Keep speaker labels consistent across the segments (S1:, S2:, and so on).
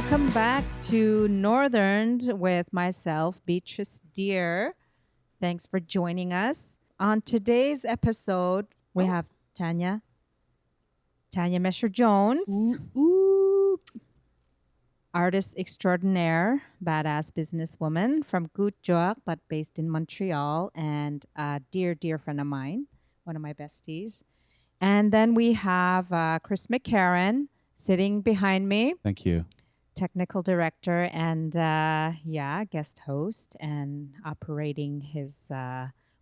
S1: Welcome back to Northern with myself, Beatrice Dear. Thanks for joining us. On today's episode, we have Tanya Mesher Jones, artist extraordinaire, badass businesswoman from Kuujjuaq, but based in Montreal, and a dear friend of mine, one of my besties. And then we have Chris McCarron sitting behind me.
S2: Thank you.
S1: Technical director and guest host and operating his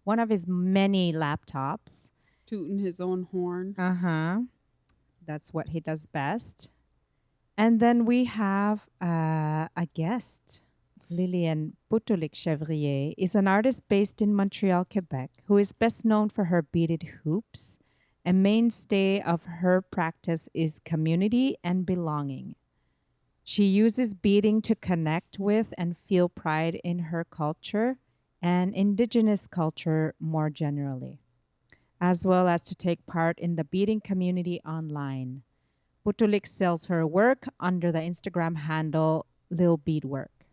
S1: one of his many laptops.
S3: Tooting his own horn.
S1: That's what he does best. And then we have a guest. Lillian Putulik Chevrier is an artist based in Montreal, Quebec, who is best known for her beaded hoops. A mainstay of her practice is community and belonging. She uses beading to connect with and feel pride in her culture and Indigenous culture more generally, as well as to take part in the beading community online. Putulik sells her work under the Instagram handle Lil Beadwork.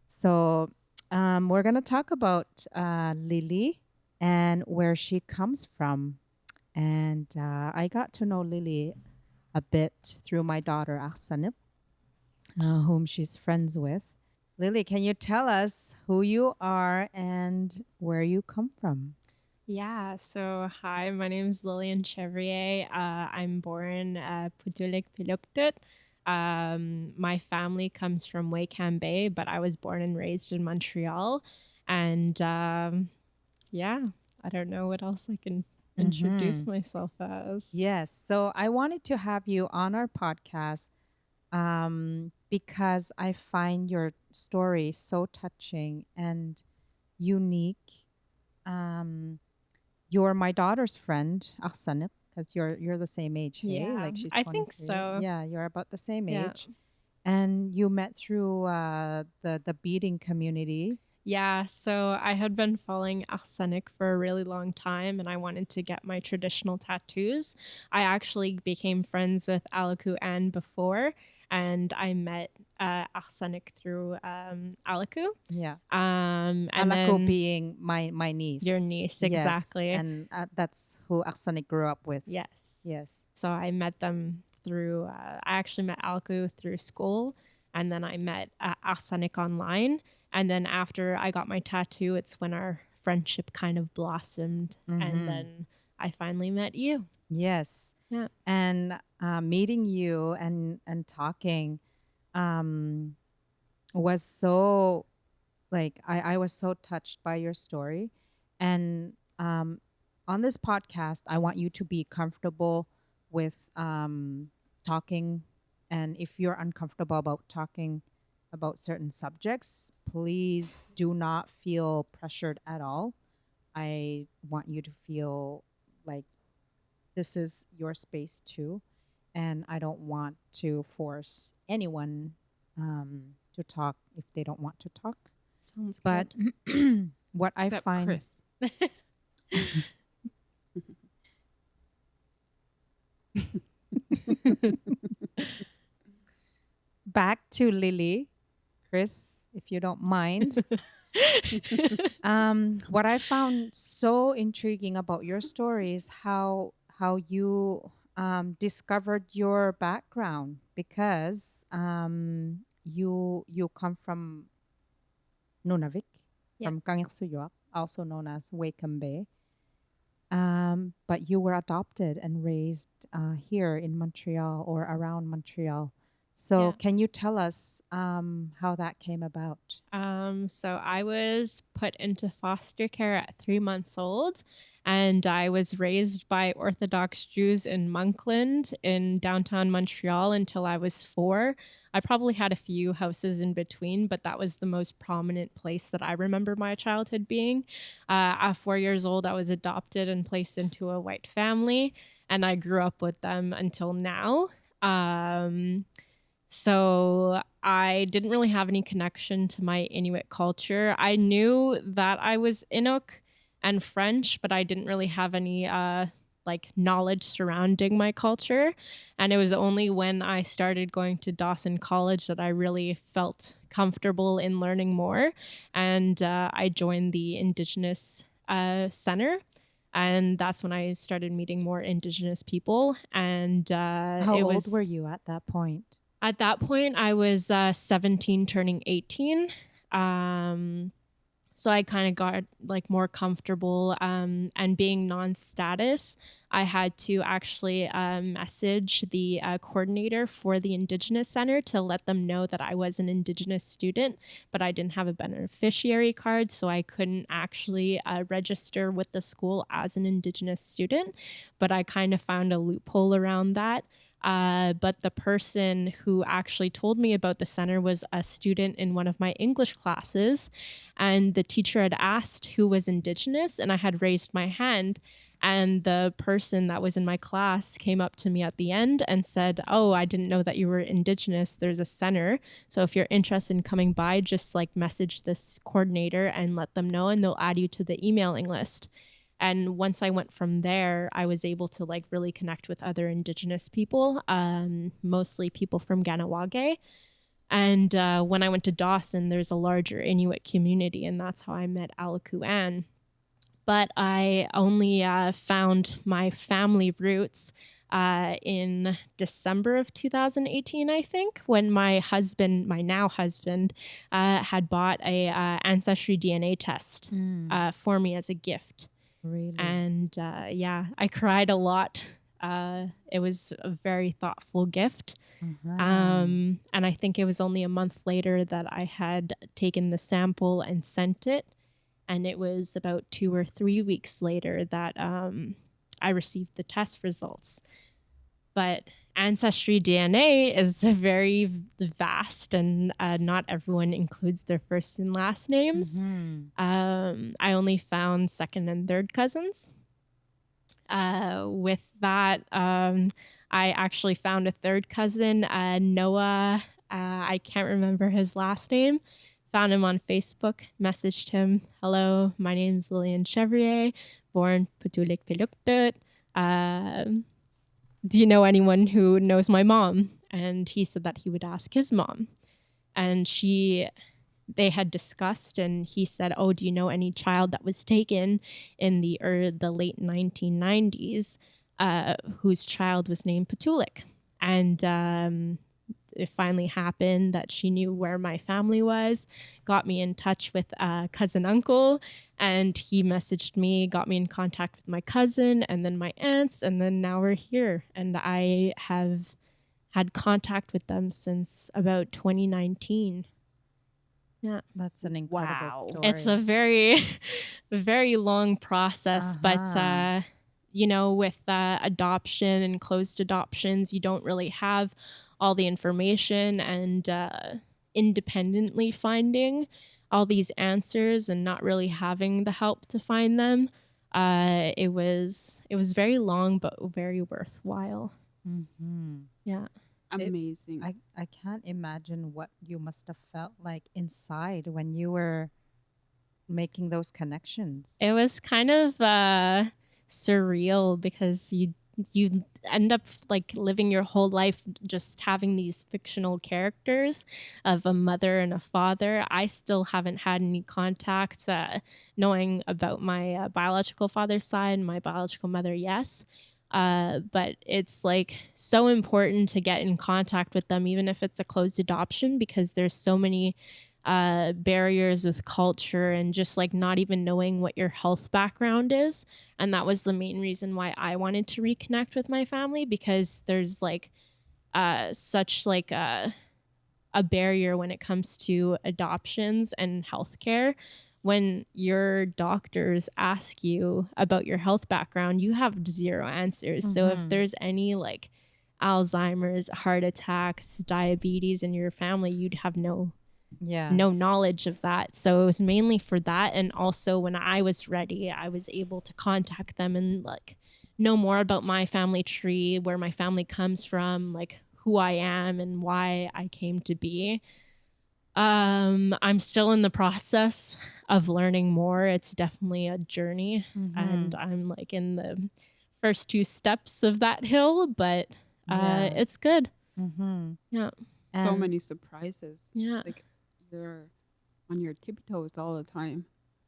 S1: So we're going to talk about Lily and where she comes from. And I got to know Lily a bit through my daughter, Arsanip, whom she's friends with. Lily, can you tell us who you are and where you come from?
S4: Yeah, so hi, my name is Lillian Chevrier. I'm born Putulik Chevrier. My family comes from Wakam, but I was born and raised in Montreal. And I don't know what else I can introduce myself as.
S1: Yes, so I wanted to have you on our podcast because I find your story so touching and unique. You're my daughter's friend, Arsanip, because you're the same age, hey?
S4: Yeah,
S1: Like she's 23.
S4: I think so.
S1: Yeah, you're about the same
S4: Yeah.
S1: age. And you met through the beading community.
S4: Yeah, so I had been following Arsenic for a really long time and I wanted to get my traditional tattoos. I actually became friends with AANNGIQ Anne before and I met Arsenic through AANNGIQ.
S1: Yeah.
S4: And
S1: Alako
S4: then
S1: being my niece.
S4: your niece, exactly.
S1: Yes, and that's who Arsenic grew up with.
S4: Yes.
S1: Yes.
S4: So I met them through, I actually met AANNGIQ through school and then I met Arsenic online. And then after I got my tattoo, it's when our friendship kind of blossomed. And then I finally met you.
S1: Yes.
S4: Yeah.
S1: And meeting you and talking was so, like, I was so touched by your story. And on this podcast, I want you to be comfortable with talking. And if you're uncomfortable about talking about certain subjects, please do not feel pressured at all. I want you to feel like this is your space too. And I don't want to force anyone to talk if they don't want to talk.
S4: Sounds
S1: But
S4: good.
S1: what
S3: Except
S1: I find...
S3: Chris.
S1: Back to Lily. Chris, if you don't mind. What I found so intriguing about your story is how you discovered your background, because you come from Nunavik, from Kangiqsuyoaq, also known as Wakam. But you were adopted and raised here in Montreal or around Montreal. So can you tell us how that came about?
S4: So I was put into foster care at 3 months old, and I was raised by Orthodox Jews in Monkland in downtown Montreal until I was 4. I probably had a few houses in between, but that was the most prominent place that I remember my childhood being. At 4 years old, I was adopted and placed into a white family, and I grew up with them until now. So I didn't really have any connection to my Inuit culture. I knew that I was Inuk and French, but I didn't really have any like knowledge surrounding my culture. And it was only when I started going to Dawson College that I really felt comfortable in learning more. And I joined the Indigenous Center. And that's when I started meeting more Indigenous people. And
S1: How old were you at that point?
S4: At that point, I was 17 turning 18. So I kind of got like more comfortable, and being non-status, I had to actually message the coordinator for the Indigenous Center to let them know that I was an Indigenous student, but I didn't have a beneficiary card, so I couldn't actually register with the school as an Indigenous student. But I kind of found a loophole around that. But the person who actually told me about the center was a student in one of my English classes. And the teacher had asked who was Indigenous, and I had raised my hand. And the person that was in my class came up to me at the end and said, "Oh, I didn't know that you were Indigenous. There's a center. So if you're interested in coming by, just like message this coordinator and let them know, and they'll add you to the emailing list." And once I went from there, I was able to like really connect with other Indigenous people, mostly people from Ganawage. And when I went to Dawson, there's a larger Inuit community, and that's how I met AANNGIQ. But I only found my family roots in December of 2018, I think, when my husband, my now husband, had bought a ancestry DNA test for me as a gift.
S1: Really?
S4: And yeah, I cried a lot. It was a very thoughtful gift. And I think it was only a month later that I had taken the sample and sent it. And it was about 2 or 3 weeks later that I received the test results. But ancestry DNA is very vast, and not everyone includes their first and last names. I only found second and third cousins. With that, I actually found a third cousin, Noah. I can't remember his last name. Found him on Facebook, messaged him, "Hello, my name's Lillian Chevrier, born Putulik Chevrier. Do you know anyone who knows my mom?" And he said that he would ask his mom. And they had discussed, and he said, "Oh, do you know any child that was taken in the late 1990s whose child was named Putulik?" And it finally happened that she knew where my family was, got me in touch with a cousin uncle, and he messaged me, got me in contact with my cousin and then my aunts, and then now we're here. And I have had contact with them since about 2019. Yeah.
S1: That's an incredible story.
S4: It's a very, very long process, but you know, with adoption and closed adoptions, you don't really have all the information, and independently finding all these answers and not really having the help to find them, it was very long but very worthwhile. Yeah.
S3: Amazing.
S1: I can't imagine what you must have felt like inside when you were making those connections.
S4: It was kind of surreal, because you end up like living your whole life just having these fictional characters of a mother and a father. I still haven't had any contact knowing about my biological father's side, my biological mother, yes. But it's like so important to get in contact with them, even if it's a closed adoption, because there's so many barriers with culture and just like not even knowing what your health background is. And that was the main reason why I wanted to reconnect with my family, because there's like such like a barrier when it comes to adoptions and healthcare. When your doctors ask you about your health background, you have zero answers. So if there's any like Alzheimer's, heart attacks, diabetes in your family, you'd have no knowledge of that. So it was mainly for that. And also when I was ready, I was able to contact them and like know more about my family tree, where my family comes from, like who I am and why I came to be. I'm still in the process of learning more. It's definitely a journey, and I'm like in the first 2 steps of that hill, but
S1: Yeah.
S4: it's good.
S1: Mm-hmm.
S4: Yeah.
S3: So
S1: And-
S3: many surprises.
S4: Yeah.
S3: Like you're on your tiptoes all the time.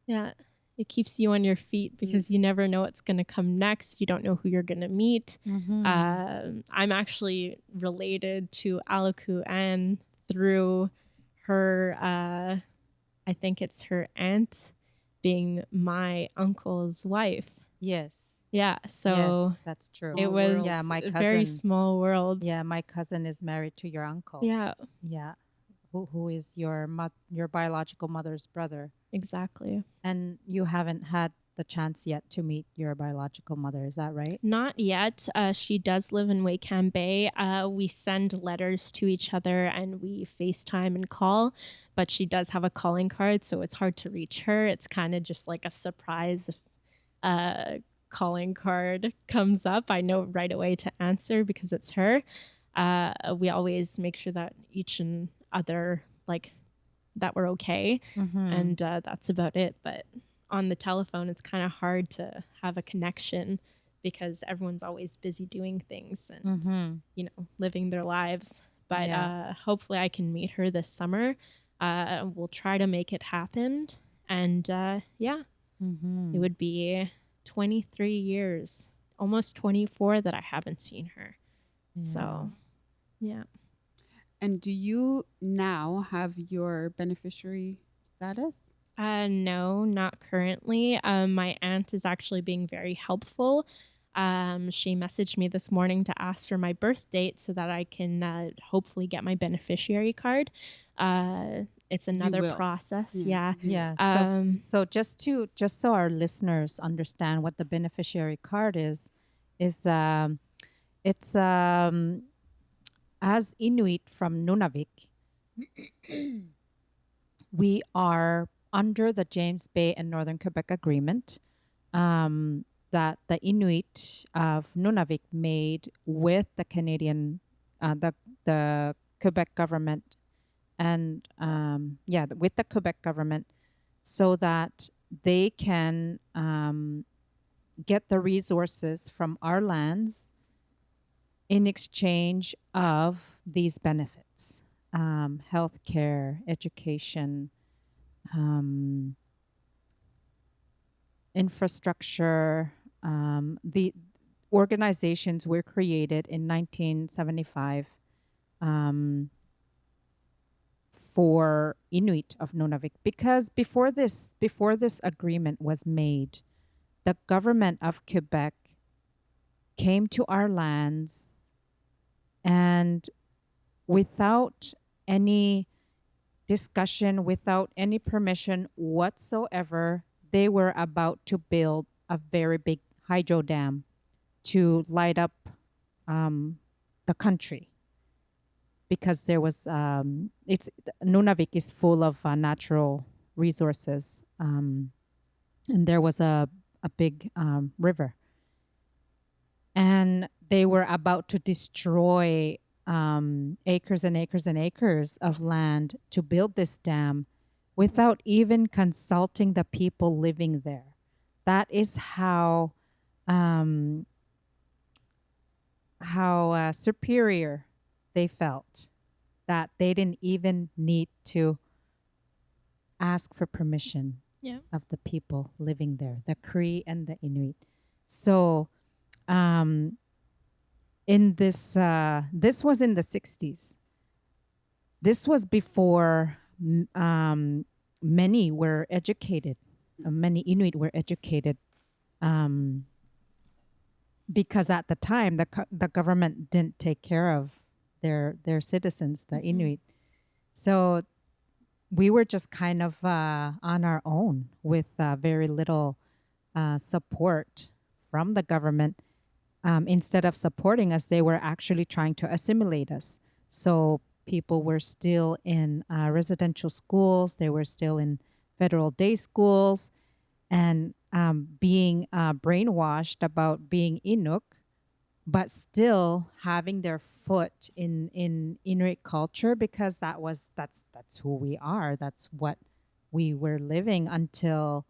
S4: Yeah. It keeps you on your feet because you never know what's going to come next. You don't know who you're going to meet.
S1: Mm-hmm.
S4: I'm actually related to Alaku Ann through her, I think it's her aunt being my uncle's wife.
S1: Yes.
S4: Yeah. So
S1: Yes, that's true.
S4: it
S3: Small
S4: was
S3: world.
S1: Yeah, my
S4: a very
S1: cousin.
S4: small world.
S1: Yeah, my cousin is married to your uncle.
S4: Yeah,
S1: Yeah. Who is your your biological mother's brother.
S4: exactly.
S1: And you haven't had the chance yet to meet your biological mother, is that right?
S4: Not yet. She does live in Wakeham Bay. We send letters to each other and we FaceTime and call, but she does have a calling card, so it's hard to reach her. It's kind of just like a surprise if a calling card comes up. I know right away to answer because it's her. We always make sure that each and other, like, that we're okay.
S1: Mm-hmm.
S4: And that's about it. But on the telephone, it's kind of hard to have a connection because everyone's always busy doing things and
S1: Mm-hmm.
S4: living their lives. But
S1: Yeah.
S4: hopefully I can meet her this summer. We'll try to make it happen. And yeah,
S1: Mm-hmm.
S4: it would be 23 years, almost 24 that I haven't seen her. So yeah.
S3: And do you now have your beneficiary status?
S4: No, not currently. My aunt is actually being very helpful. She messaged me this morning to ask for my birth date so that I can hopefully get my beneficiary card. It's another
S3: will.
S4: process.
S3: Yeah.
S4: Yeah.
S1: Yeah. So just so our listeners understand what the beneficiary card is it's as Inuit from Nunavik, we are under the James Bay and Northern Quebec Agreement that the Inuit of Nunavik made with the Canadian, the Quebec government, and with the Quebec government, so that they can get the resources from our lands in exchange of these benefits, healthcare, education, infrastructure. The organizations were created in 1975 for Inuit of Nunavik, because before this agreement was made, the government of Quebec came to our lands and without any discussion, without any permission whatsoever, they were about to build a very big hydro dam to light up the country, because there was Nunavik is full of natural resources, and there was a big river, and they were about to destroy acres and acres and acres of land to build this dam without even consulting the people living there. That is how superior they felt, that they didn't even need to ask for permission of the people living there, the Cree and the Inuit. So in this was in the 60s. This was before many were educated. Many Inuit were educated, because at the time the government didn't take care of their citizens, the Inuit. So we were just kind of on our own with very little support from the government. Instead of supporting us, they were actually trying to assimilate us. So people were still in residential schools, they were still in federal day schools, and being brainwashed about being Inuk, but still having their foot in Inuit culture, because that's who we are. That's what we were living until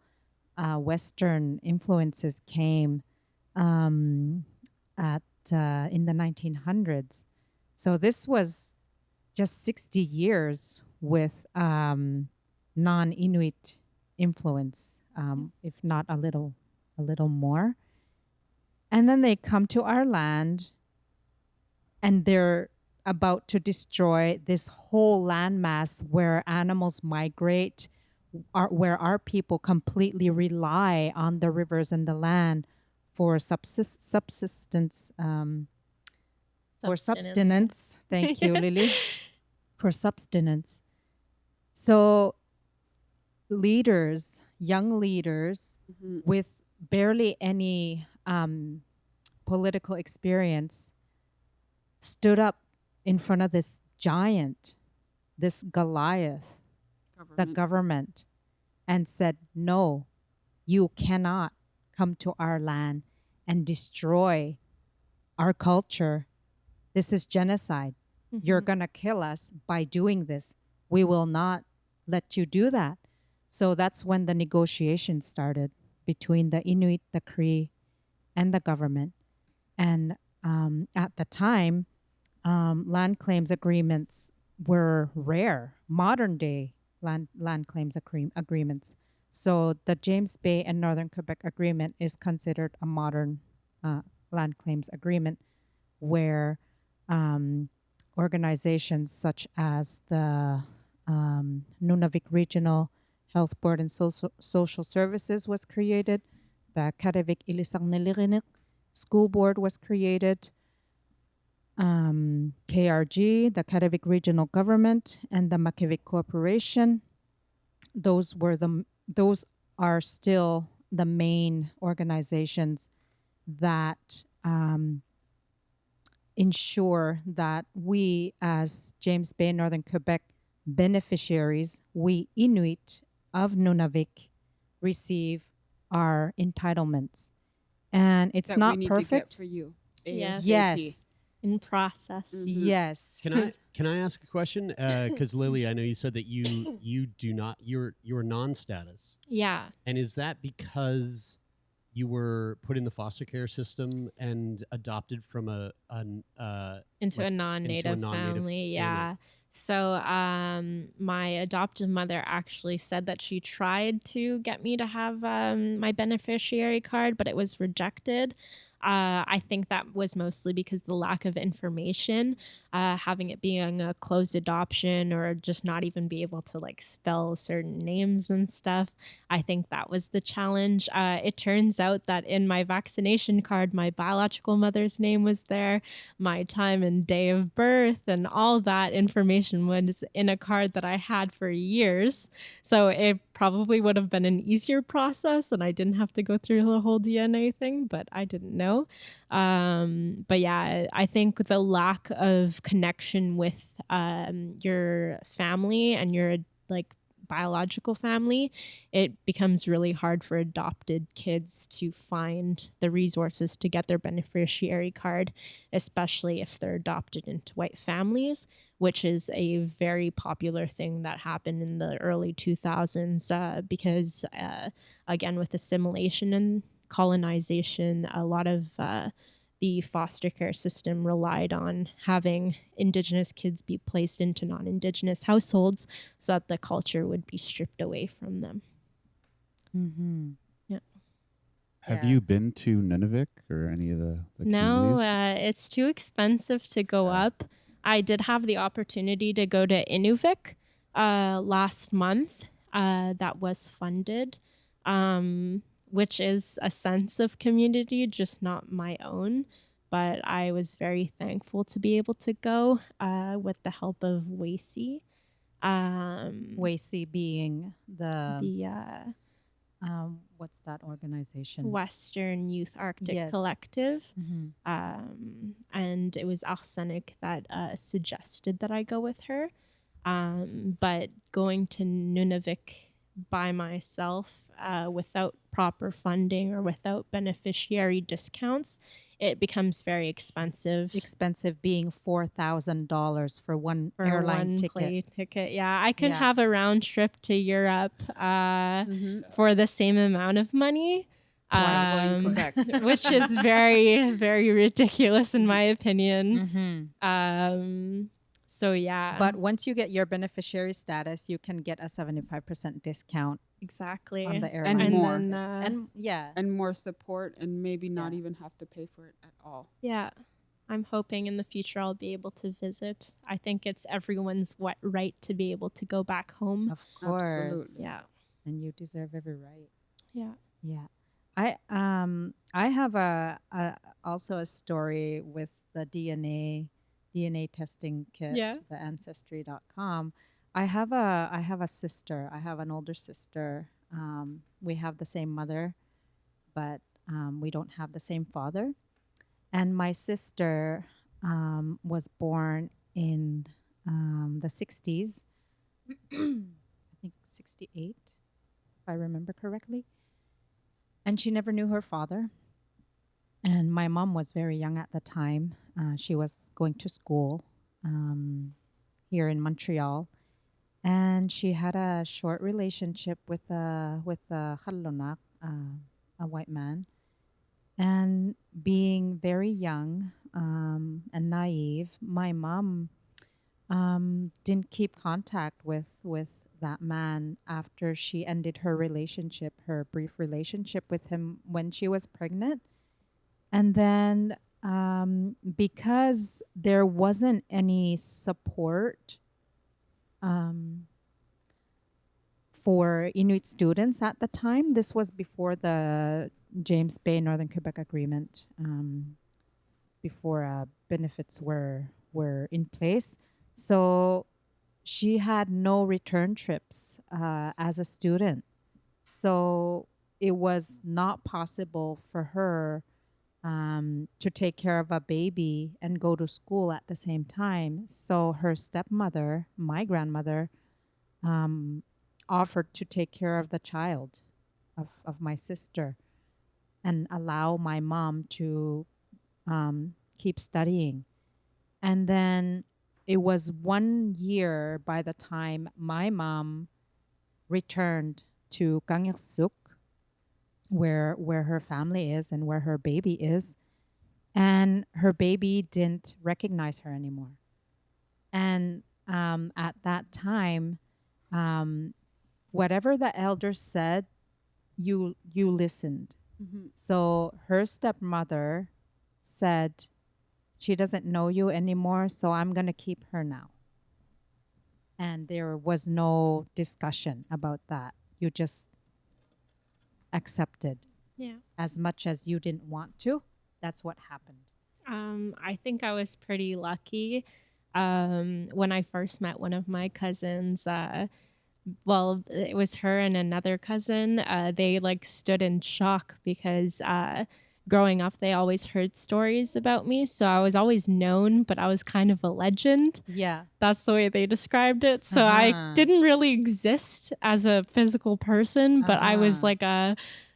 S1: Western influences came at in the 1900s. So this was just 60 years with non-Inuit influence, if not a little more. And then they come to our land, and they're about to destroy this whole landmass where animals migrate, where our people completely rely on the rivers and the land for subsistence. For subsistence. Thank you, Lily. For subsistence. So leaders, young leaders with barely any political experience stood up in front of this giant, this Goliath, the government, and said, no, you cannot come to our land and destroy our culture. This is genocide. You're going to kill us by doing this. We will not let you do that. So that's when the negotiations started between the Inuit, the Cree, and the government. And at the time, land claims agreements were rare, modern day land claims agreements. So the James Bay and Northern Quebec Agreement is considered a modern land claims agreement where organizations such as the Nunavik Regional Health Board and Social Services was created. The Kativik Ilisang Nilirinik School Board was created. KRG, the Kativik Regional Government, and the Makivik Corporation. Those are still the main organizations that ensure that we, as James Bay, Northern Quebec beneficiaries, we Inuit of Nunavik, receive our entitlements. And it's
S3: that
S1: not
S3: we need
S1: perfect.
S3: To get for you.
S4: Yes.
S1: Yes.
S4: In process.
S1: Yes.
S2: Can I ask a question? Because Lily, I know you said that you do not, you're non-status.
S4: Yeah.
S2: And is that because you were put in the foster care system and adopted from
S4: into a non-native family? Yeah. So my adoptive mother actually said that she tried to get me to have my beneficiary card, but it was rejected. I think that was mostly because the lack of information, having it being a closed adoption or just not even be able to like spell certain names and stuff. I think that was the challenge. It turns out that in my vaccination card, my biological mother's name was there, my time and day of birth, and all that information was in a card that I had for years. So it probably would have been an easier process and I didn't have to go through the whole DNA thing, but I didn't know. But yeah, I think the lack of connection with your family and your like biological family, it becomes really hard for adopted kids to find the resources to get their beneficiary card, especially if they're adopted into white families, which is a very popular thing that happened in the early 2000s because, again, with assimilation and colonization, a lot of the foster care system relied on having Indigenous kids be placed into non-Indigenous households so that the culture would be stripped away from them.
S1: Mm-hmm.
S4: Yeah.
S5: Have you been to Nunavik or any of the
S4: No,
S5: communities?
S4: it's too expensive to go up. I did have the opportunity to go to Inuvik last month. That was funded. Which is a sense of community, just not my own. But I was very thankful to be able to go with the help of WACI.
S1: WACI being the what's that organization?
S4: Western Youth Arctic Collective. And it was Arsenic that suggested that I go with her. But going to Nunavik by myself without proper funding or without beneficiary discounts, it becomes very expensive.
S1: Expensive being $4,000 for one airline ticket.
S4: Yeah, I could have a round trip to Europe for the same amount of money.
S1: Twice.
S3: Correct.
S4: which is very, very ridiculous in my opinion.
S1: Mm-hmm.
S4: So yeah,
S1: But once you get your beneficiary status, you can get a 75% discount
S4: exactly.
S1: on the
S3: And
S1: airline
S3: more.
S1: tickets.
S4: And then,
S1: And yeah.
S3: And more support, and maybe not
S1: Yeah.
S3: even have to pay for it at all.
S4: yeah, I'm hoping in the future I'll be able to visit. I think it's everyone's right to be able to go back home.
S1: Of course.
S3: Absolutely.
S4: Yeah,
S1: And you deserve every right.
S4: yeah.
S1: Yeah. I have also a story with the DNA testing kit,
S4: Yeah.
S1: the ancestry.com. I have a sister. I have an older sister. We have the same mother, but we don't have the same father. And my sister was born in the 60s. I think 68, if I remember correctly. And she never knew her father. And my mom was very young at the time. She was going to school here in Montreal. And she had a short relationship with a Halonak, a white man. And being very young and naive, my mom didn't keep contact with that man after she ended her relationship, her brief relationship with him when she was pregnant. And then because there wasn't any support for Inuit students at the time, this was before the James Bay Northern Quebec Agreement, before benefits were in place. So she had no return trips as a student. So it was not possible for her to take care of a baby and go to school at the same time. So her stepmother, my grandmother, offered to take care of the child of my sister and allow my mom to keep studying. And then it was 1 year by the time my mom returned to Kangirsuk, where her family is and where her baby is. And her baby didn't recognize her anymore. And at that time, whatever the elders said, you listened. So her stepmother said, she doesn't know you anymore, so I'm going to keep her now. And there was no discussion about that. You just accepted.
S4: Yeah.
S1: As much as you didn't want to, that's what happened.
S4: I think I was pretty lucky when I first met one of my cousins. Well, it was her and another cousin. They like stood in shock because growing up, they always heard stories about me. So I was always known, but I was kind of a legend.
S1: Yeah.
S4: That's the way they described it. So I didn't really exist as a physical person, but I was like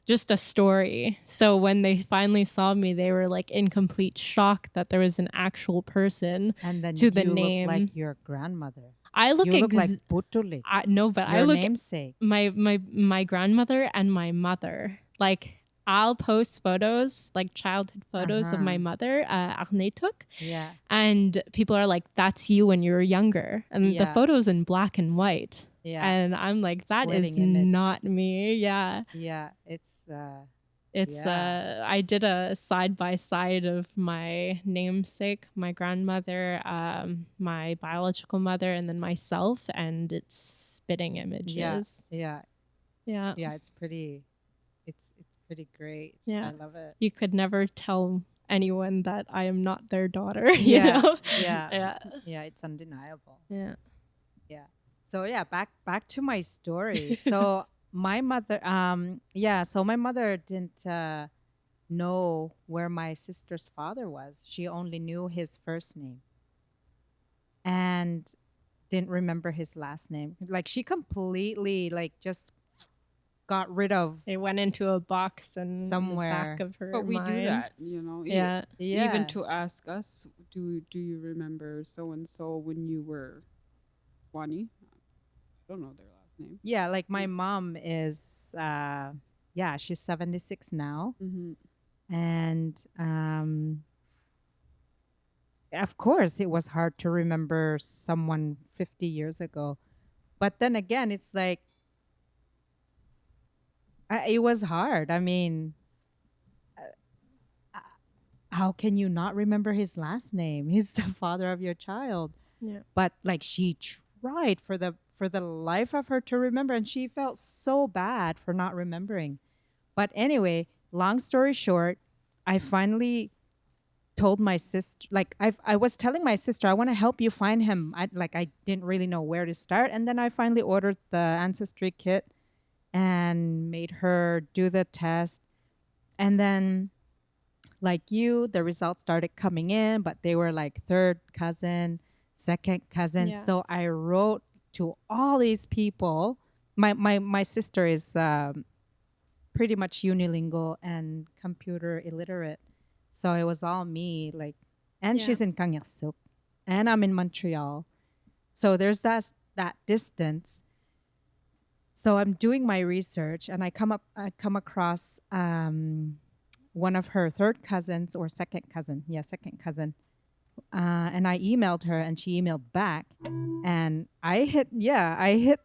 S4: just a story. So when they finally saw me, they were like in complete shock that there was an actual person
S1: And then
S4: to the
S1: you
S4: name.
S1: look like your grandmother.
S4: I look,
S1: You look like Putulik.
S4: no, but
S1: Your
S4: I look
S1: namesake.
S4: my grandmother and my mother. Like I'll post photos, like childhood photos of my mother, Arne took.
S1: Yeah.
S4: And people are like, that's you when you were younger. And the
S1: Yeah.
S4: photo's in black and white.
S1: Yeah.
S4: And I'm like, that is
S1: Splitting image.
S4: not me. Yeah.
S1: Yeah. It's
S4: I did a side by side of my namesake, my grandmother, my biological mother, and then myself, and it's spitting images.
S1: yeah.
S4: Yeah.
S1: Yeah, it's pretty great.
S4: Yeah.
S1: I love it.
S4: You could never tell anyone that I am not their daughter. You
S1: Yeah.
S4: know?
S1: Yeah.
S4: Yeah.
S1: Yeah, it's undeniable.
S4: Yeah.
S1: Yeah. So yeah, back to my story. So my mother so my mother didn't know where my sister's father was. She only knew his first name and didn't remember his last name. Like she completely like just got rid of
S4: They went into a box and
S1: Somewhere.
S4: in the back of her
S3: But we do
S4: mind.
S3: that, you know.
S4: Yeah.
S1: yeah.
S3: Even to ask us, do you remember so and so when you were Wani? I don't know their last name.
S1: Yeah, like my mom is yeah, she's 76 now.
S3: Mm-hmm.
S1: And of course, it was hard to remember someone 50 years ago. But then again, it's like, it was hard. I mean, uh, how can you not remember his last name? He's the father of your child.
S4: Yeah.
S1: But like she tried for the life of her to remember, and she felt so bad for not remembering. But anyway, long story short, I finally told my sister, like I was telling my sister, I want to help you find him. I didn't really know where to start, and then I finally ordered the ancestry kit and made her do the test. And then, like you, the results started coming in, but they were like third cousin, second cousin.
S4: Yeah.
S1: So I wrote to all these people. My sister is pretty much unilingual and computer illiterate. So it was all me, like, and
S4: Yeah.
S1: she's in Kanyaksuk, and I'm in Montreal. So there's that distance. So I'm doing my research, and I come across one of her third cousins or second cousin, second cousin, and I emailed her, and she emailed back, and I hit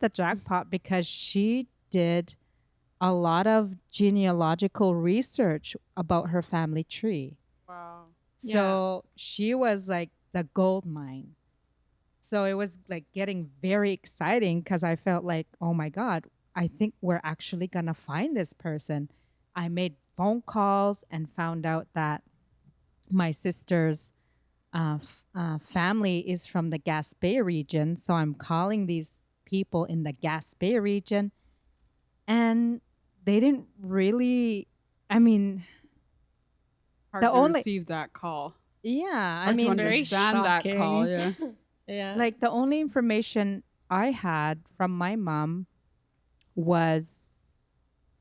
S1: the jackpot because she did a lot of genealogical research about her family tree.
S3: Wow.
S1: So she was like the gold mine. So it was like getting very exciting because I felt like, oh my God, I think we're actually going to find this person. I made phone calls and found out that my sister's family is from the Gaspé region. So I'm calling these people in the Gaspé region, and they didn't really, I mean,
S3: Hard
S1: The
S3: to
S1: only-
S3: receive that call.
S1: yeah, I
S3: Hard
S1: mean,
S3: to
S4: very
S3: understand that call.
S4: shocking.
S3: Yeah.
S4: Yeah.
S1: like the only information I had from my mom was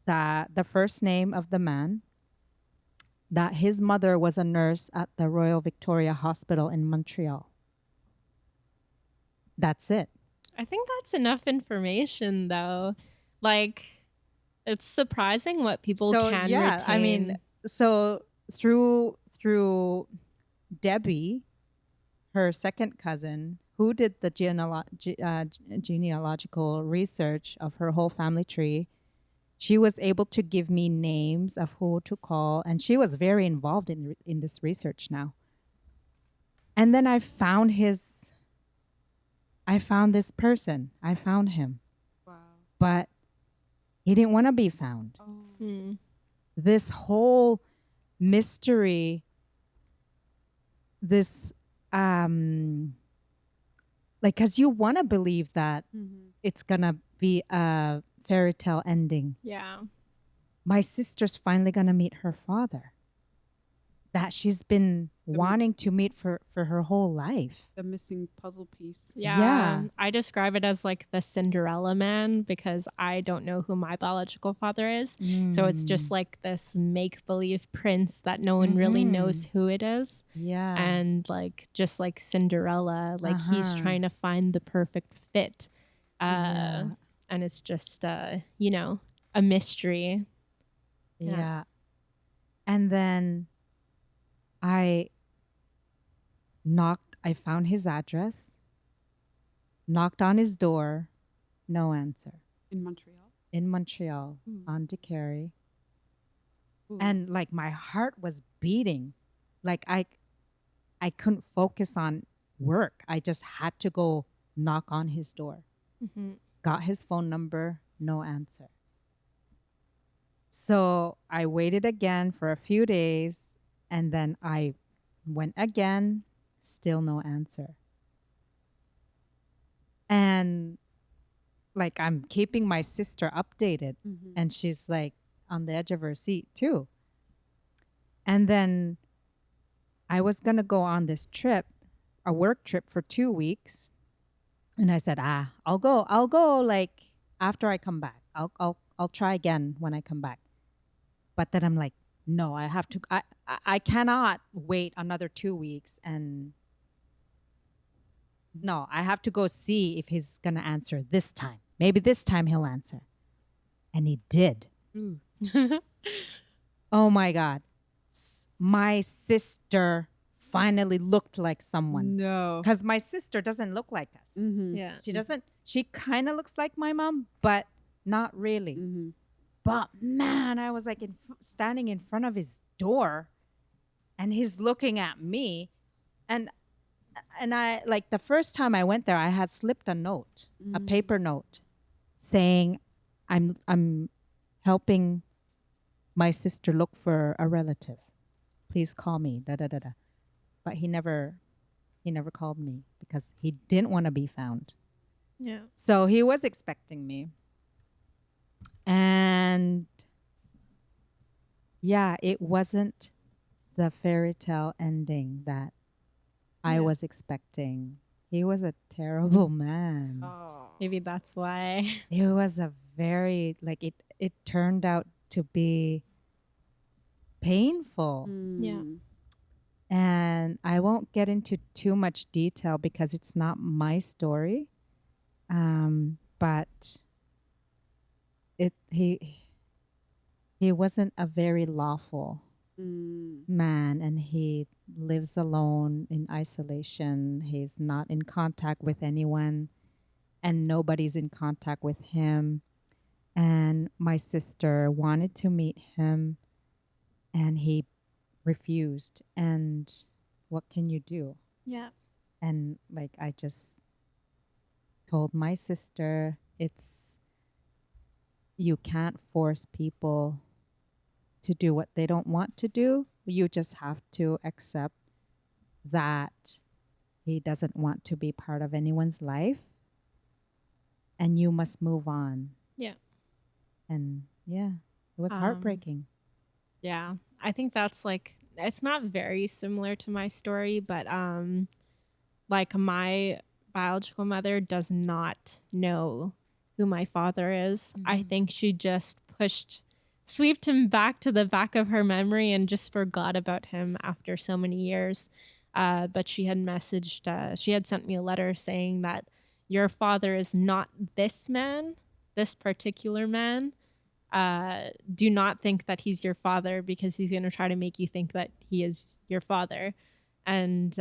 S1: that the first name of the man, that his mother was a nurse at the Royal Victoria Hospital in Montreal. That's it.
S4: I think that's enough information, though. Like, it's surprising what people can retain.
S1: I mean, so through Debbie, her second cousin, who did the genealogical research of her whole family tree, she was able to give me names of who to call, and she was very involved in this research now. And then I found this person. I found him,
S3: Wow.
S1: but he didn't want to be found.
S3: Oh.
S4: Hmm.
S1: This whole mystery, this like, because you want to believe that
S3: Mm-hmm.
S1: it's gonna be a fairy tale ending.
S4: Yeah.
S1: My sister's finally gonna meet her father, that she's been wanting to meet for her whole life.
S3: The missing puzzle piece.
S4: Yeah. I describe it as like the Cinderella man because I don't know who my biological father is. So it's just like this make-believe prince that no one really knows who it is.
S1: yeah.
S4: And like just like Cinderella, like he's
S1: Uh-huh.
S4: trying to find the perfect fit.
S1: Yeah.
S4: And it's just you know, a mystery.
S1: Yeah. And then I found his address, knocked on his door, no answer.
S3: In Montreal.
S1: In Montreal,
S3: Mm.
S1: on Carey.
S3: Ooh.
S1: And like my heart was beating. Like I couldn't focus on work. I just had to go knock on his door.
S4: Mm-hmm.
S1: Got his phone number, no answer. So I waited again for a few days, and then I went again, still no answer. And like I'm keeping my sister updated,
S3: Mhm.
S1: and she's like on the edge of her seat too. And then I was gonna go on this trip, a work trip for 2 weeks. And I said, I'll go like after I come back. I'll try again when I come back. But then I'm like, no, I have to, I cannot wait another 2 weeks. And no, I have to go see if he's going to answer this time. Maybe this time he'll answer. And he did.
S3: Ooh.
S1: Oh my God. My sister finally looked like someone.
S3: No.
S1: Because my sister doesn't look like us.
S3: Mm-hmm.
S4: Yeah.
S1: She doesn't, she kind of looks like my mom, but not really.
S3: Mm-hmm.
S1: But man, I was like standing in front of his door and he's looking at me. And I, like, the first time I went there, I had slipped a note, a paper note saying, I'm helping my sister look for a relative. Please call me, da da da da. But he never called me because he didn't want to be found.
S4: Yeah.
S1: So he was expecting me. And yeah, it wasn't the fairy tale ending that I was expecting. He was a terrible man.
S3: Oh.
S4: Maybe that's why.
S1: It was a very, like, it turned out to be painful.
S4: Yeah.
S1: And I won't get into too much detail because it's not my story. But he wasn't a very lawful man, and he lives alone in isolation. He's not in contact with anyone, and nobody's in contact with him. And my sister wanted to meet him, and he refused. And what can you do?
S4: Yeah.
S1: And like, I just told my sister, you can't force people to do what they don't want to do. You just have to accept that he doesn't want to be part of anyone's life, and you must move on.
S4: Yeah.
S1: And yeah, it was heartbreaking.
S4: Yeah. I think that's like, it's not very similar to my story, but like my biological mother does not know who my father is. I think she just swept him back to the back of her memory and just forgot about him after so many years. But she had she had sent me a letter saying that your father is not this man, this particular man. Do not think that he's your father, because he's going to try to make you think that he is your father. And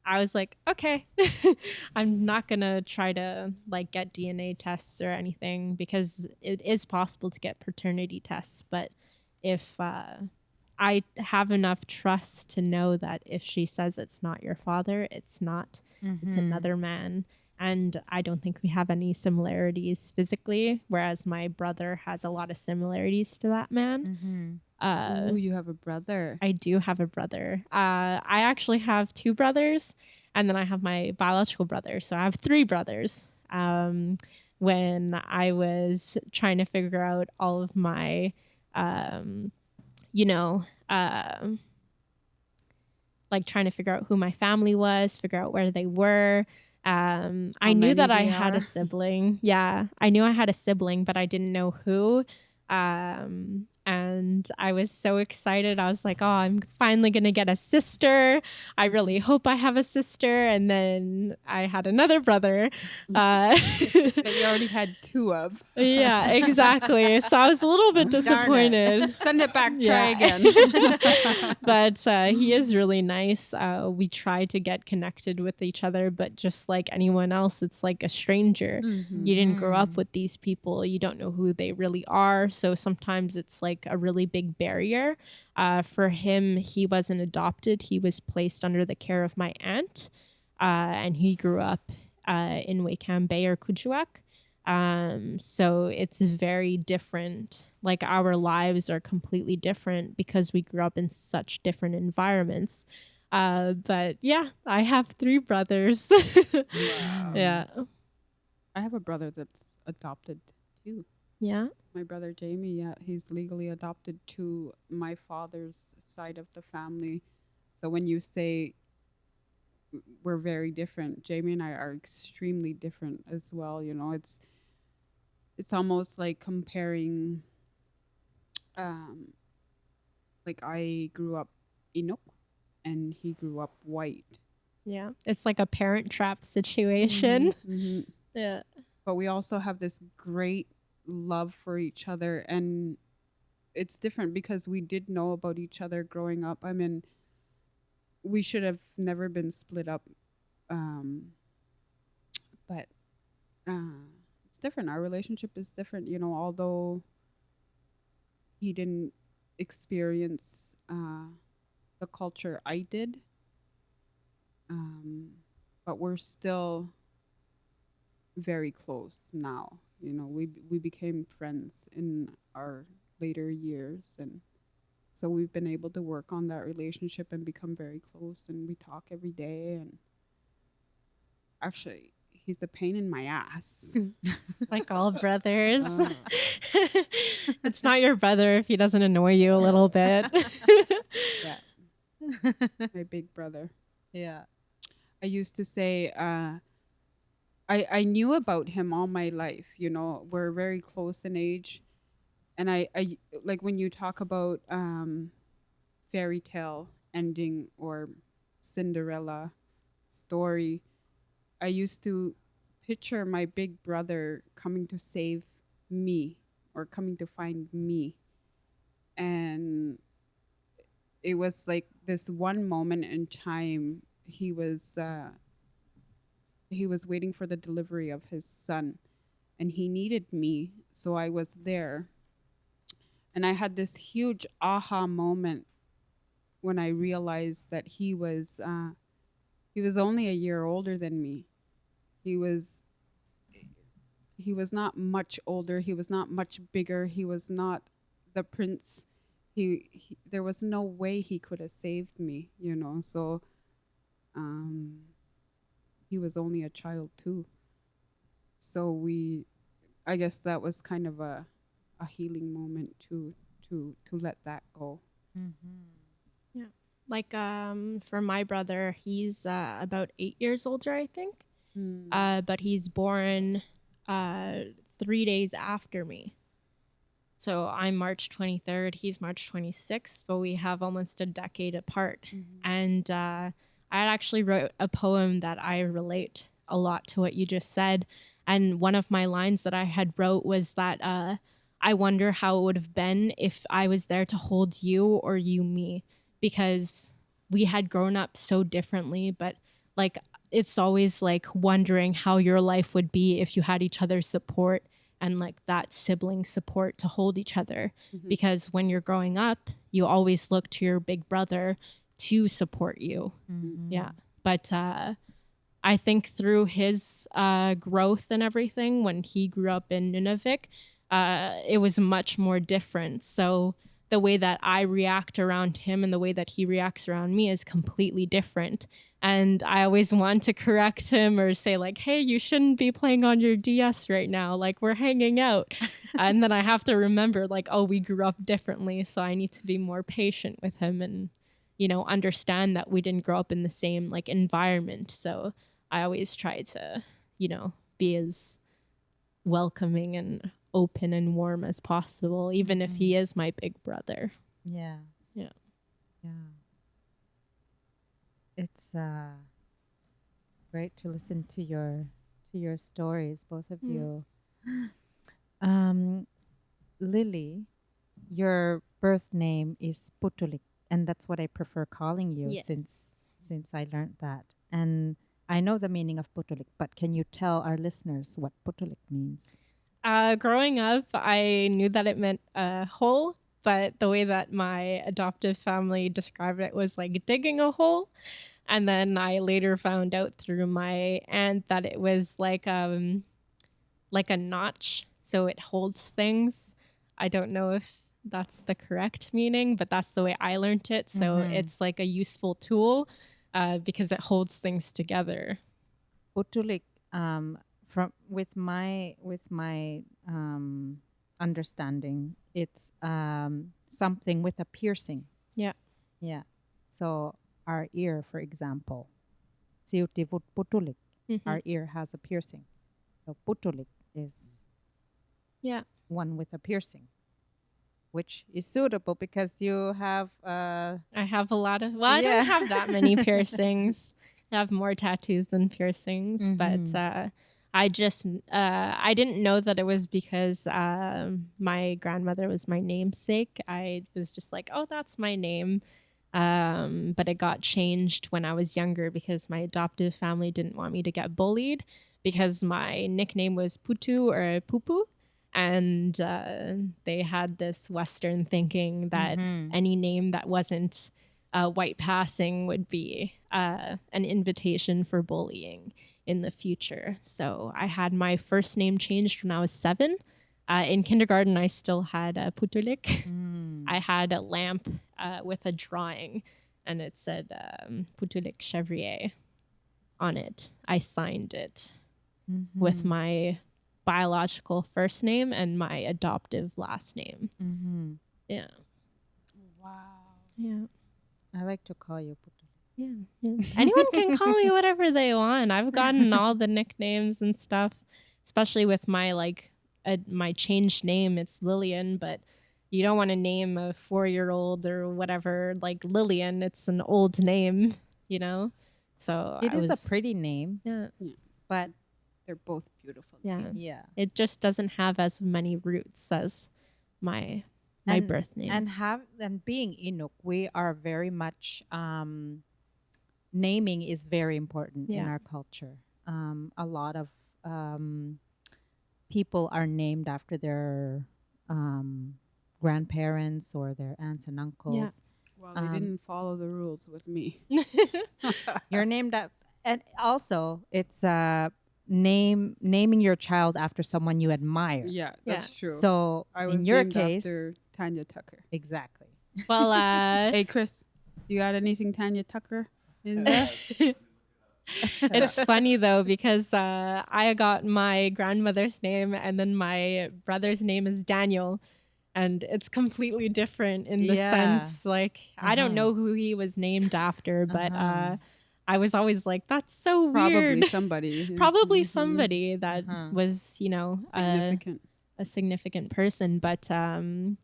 S4: I was like, okay, I'm not going to try to like get DNA tests or anything, because it is possible to get paternity tests. But if I have enough trust to know that if she says it's not your father, it's not, it's another man. And I don't think we have any similarities physically, whereas my brother has a lot of similarities to that man.
S3: You have a brother.
S4: I do have a brother. I actually have two brothers, and then I have my biological brother. So I have three brothers. When I was trying to figure out all of my, like trying to figure out who my family was, figure out where they were. I knew that I had a sibling. Yeah, I knew I had a sibling, but I didn't know who. And I was so excited. I was like, oh, I'm finally going to get a sister. I really hope I have a sister. And then I had another brother.
S3: That you already had two of.
S4: Yeah, exactly. So I was a little bit disappointed.
S3: Send it back, try again.
S4: But he is really nice. We try to get connected with each other, but just like anyone else, it's like a stranger. You didn't grow up with these people. You don't know who they really are. So sometimes it's like a really big barrier. For him, he wasn't adopted. He was placed under the care of my aunt, and he grew up in Wakeham Bay or Kuujjuaq. So it's very different. Like our lives are completely different because we grew up in such different environments. But yeah, I have three brothers.
S3: Wow.
S4: Yeah.
S3: I have a brother that's adopted too.
S4: Yeah.
S3: My brother Jeremie, yeah, he's legally adopted to my father's side of the family. So when you say we're very different, Jeremie and I are extremely different as well. You know, it's almost like comparing, like I grew up Inuit and he grew up white.
S4: Yeah. It's like a parent trap situation. Yeah.
S3: But we also have this great love for each other, and it's different because we did know about each other growing up. I mean, we should have never been split up. But it's different. Our relationship is different, you know, although he didn't experience the culture I did. But we're still very close now. You know, we became friends in our later years, and so we've been able to work on that relationship and become very close, and we talk every day. And actually, he's a pain in my ass.
S4: Like all brothers. It's not your brother if he doesn't annoy you a little bit.
S3: Yeah, my big brother.
S1: Yeah.
S3: I used to say, I knew about him all my life. You know, we're very close in age, and I like when you talk about fairy tale ending or Cinderella story. I used to picture my big brother coming to save me or coming to find me, and it was like this one moment in time. He was waiting for the delivery of his son, and he needed me, so I was there. And I had this huge aha moment when I realized that he was only a year older than me. He was not much older. He was not much bigger. He was not the prince. He there was no way he could have saved me, you know. So he was only a child too. So I guess that was kind of a healing moment to let that go.
S1: Mm-hmm.
S4: Like for my brother, he's about 8 years older, I think. But he's born 3 days after me. So I'm March 23rd, he's March 26th, but we have almost a decade apart. And I actually wrote a poem that I relate a lot to what you just said. And one of my lines that I had wrote was that I wonder how it would have been if I was there to hold you or you me, because we had grown up so differently. But like, it's always like wondering how your life would be if you had each other's support and like that sibling support to hold each other. Because when you're growing up, you always look to your big brother to support you. Yeah. But I think through his growth and everything, when he grew up in Nunavik, it was much more different. So the way that I react around him and the way that he reacts around me is completely different. And I always want to correct him or say like, hey, you shouldn't be playing on your DS right now. Like, we're hanging out. And then I have to remember like, oh, we grew up differently. So I need to be more patient with him and, you know, understand that we didn't grow up in the same like environment. So I always try to, you know, be as welcoming and open and warm as possible, even if he is my big brother.
S1: Yeah.
S4: Yeah.
S1: Yeah. It's great to listen to your stories, both of you. Lily, your birth name is Putulik, and that's what I prefer calling you.
S4: Yes.
S1: since I learned that. And I know the meaning of Putulik, but can you tell our listeners what Putulik means?
S4: Growing up, I knew that it meant a hole, but the way that my adoptive family described it was like digging a hole. And then I later found out through my aunt that it was like a notch, so it holds things. I don't know if that's the correct meaning, but that's the way I learned it. So it's like a useful tool because it holds things together.
S1: Putulik, with my understanding, it's something with a piercing.
S4: Yeah.
S1: Yeah. So our ear, for example, siutivut putulik, our ear has a piercing. So putulik is one with a piercing, which is suitable because you have.
S4: I have a lot of. Well, I don't have that many piercings. I have more tattoos than piercings, but I just I didn't know that it was because my grandmother was my namesake. I was just like, oh, that's my name. But it got changed when I was younger because my adoptive family didn't want me to get bullied because my nickname was Putu or Pupu. And they had this Western thinking that any name that wasn't white passing would be an invitation for bullying in the future. So I had my first name changed when I was 7. In kindergarten, I still had Putulik. I had a lamp with a drawing, and it said Putulik Chevrier on it. I signed it with my biological first name and my adoptive last name. Yeah.
S3: Wow.
S4: Yeah.
S1: I like to call you Putulik.
S4: Yeah. Anyone can call me whatever they want. I've gotten all the nicknames and stuff, especially with my my changed name. It's Lillian, but you don't want to name a 4-year-old or whatever like Lillian. It's an old name, you know? So
S1: It is a pretty name,
S4: yeah.
S1: but
S3: They're both beautiful.
S4: Yeah.
S3: names.
S1: yeah.
S4: It just doesn't have as many roots as my birth name.
S1: And being Inuk, we are very much naming is very important in
S4: Yeah.
S1: our culture. A lot of people are named after their grandparents or their aunts and uncles.
S3: Well, they didn't follow the rules with me.
S1: You're named up, and also it's naming your child after someone you admire.
S3: Yeah, that's true.
S1: So
S3: I was
S1: in your
S3: named
S1: case,
S3: after Tanya Tucker.
S1: exactly.
S4: Well,
S3: Hey, Chris, you got anything Tanya Tucker in there?
S4: it's funny though because I got my grandmother's name and then my brother's name is Daniel, and it's completely different in the
S1: Yeah.
S4: sense like I don't know who he was named after, but I was always like, that's so weird.
S3: Probably somebody.
S4: Probably
S3: Mhm.
S4: somebody that was, you know,
S3: Significant.
S4: a significant person, but I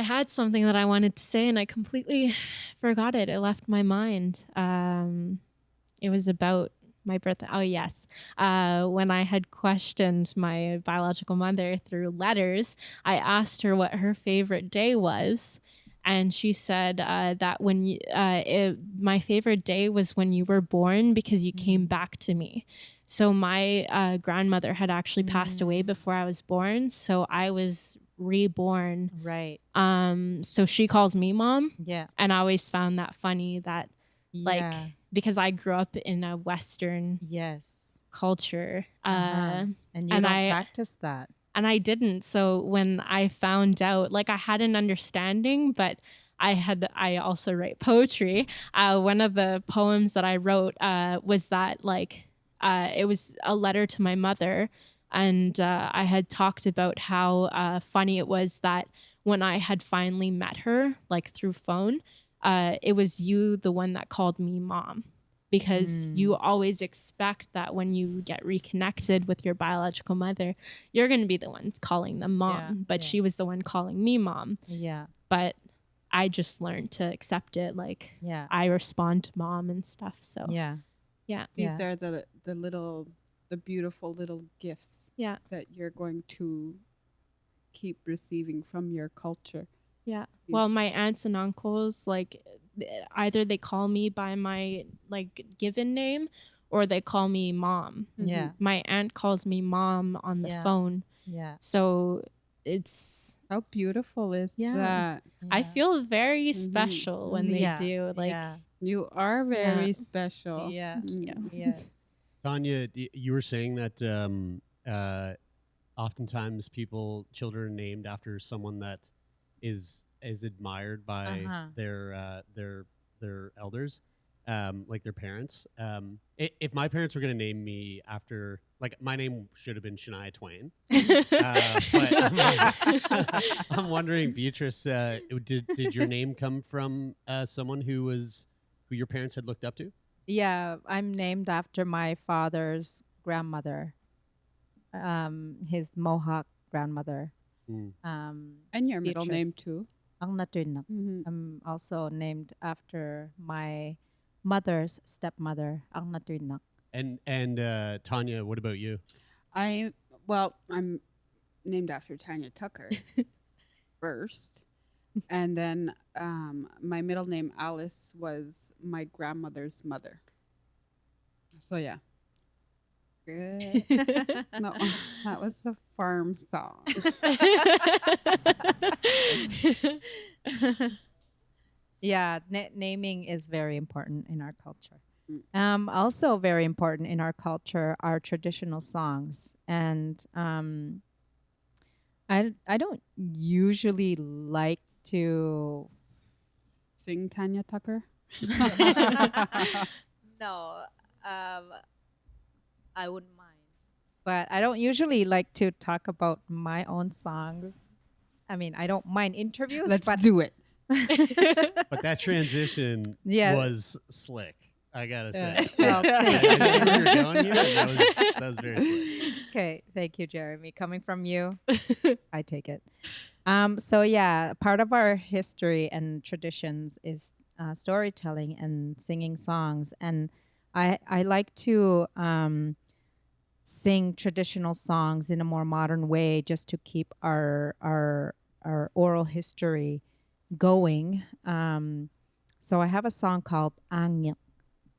S4: had something that I wanted to say and I completely forgot it. It left my mind. It was about my birthday. Oh, yes. When I had questioned my biological mother through letters, I asked her what her favorite day was. And she said that when you, my favorite day was when you were born because you came back to me. So my grandmother had actually passed away before I was born. So I was reborn.
S1: Right.
S4: So she calls me mom.
S1: Yeah.
S4: And I always found that funny that like
S1: Yeah.
S4: because I grew up in a Western
S1: Yes.
S4: culture.
S1: And you
S4: and
S1: don't
S4: I-
S1: practice that.
S4: And I didn't. So when I found out, like I had an understanding, but I also write poetry. One of the poems that I wrote was that like it was a letter to my mother, and I had talked about how funny it was that when I had finally met her, like through phone, it was you, the one that called me mom. Because you always expect that when you get reconnected with your biological mother, you're going to be the one calling them mom.
S1: Yeah,
S4: But
S1: yeah.
S4: she was the one calling me mom.
S1: Yeah.
S4: But I just learned to accept it. Like
S1: Yeah.
S4: I respond to mom and stuff. So
S1: Yeah.
S4: yeah.
S3: These are the beautiful little gifts
S4: Yeah.
S3: that you're going to keep receiving from your culture.
S4: Yeah. Well, my aunts and uncles, like either they call me by my like given name or they call me mom.
S1: Yeah.
S4: My aunt calls me mom on the
S1: Yeah.
S4: phone.
S1: Yeah.
S4: So it's
S3: How beautiful is
S4: Yeah.
S3: that?
S4: I
S1: Yeah.
S4: feel very special when they
S1: Yeah.
S4: do. Like
S1: yeah.
S3: You are very special.
S1: Yeah.
S3: Mm.
S1: Yes.
S2: Tanya, you were saying that oftentimes children are named after someone that is admired by their elders, like their parents. If my parents were going to name me after, like, my name should have been Shania Twain. But I'm wondering, Beatrice, did your name come from someone who your parents had looked up to?
S1: Yeah, I'm named after my father's grandmother, his Mohawk grandmother.
S2: Mm.
S3: And your middle
S1: Beatrice.
S3: name too.
S1: Ang Natuinak.
S3: Mm-hmm.
S1: I'm also named after my mother's stepmother, Ang Natuinak.
S2: And Tanya, what about you?
S3: I'm named after Tanya Tucker first. And then my middle name, Alice, was my grandmother's mother. So, yeah. Good. No, that was the farm song.
S1: Yeah, naming is very important in our culture. Also very important in our culture are traditional songs. And I don't usually like to
S3: Sing Tanya Tucker?
S1: No, I wouldn't mind. But I don't usually like to talk about my own songs. I mean, I don't mind interviews.
S3: Let's
S1: but
S3: do it.
S2: But that transition was slick, I gotta say.
S1: Well, thank
S2: I see where you're going here, and that was very slick.
S1: Okay, thank you, Jeremy. Coming from you, I take it. So yeah, part of our history and traditions is storytelling and singing songs, and I like to sing traditional songs in a more modern way, just to keep our oral history going. So I have a song called AANNGIQ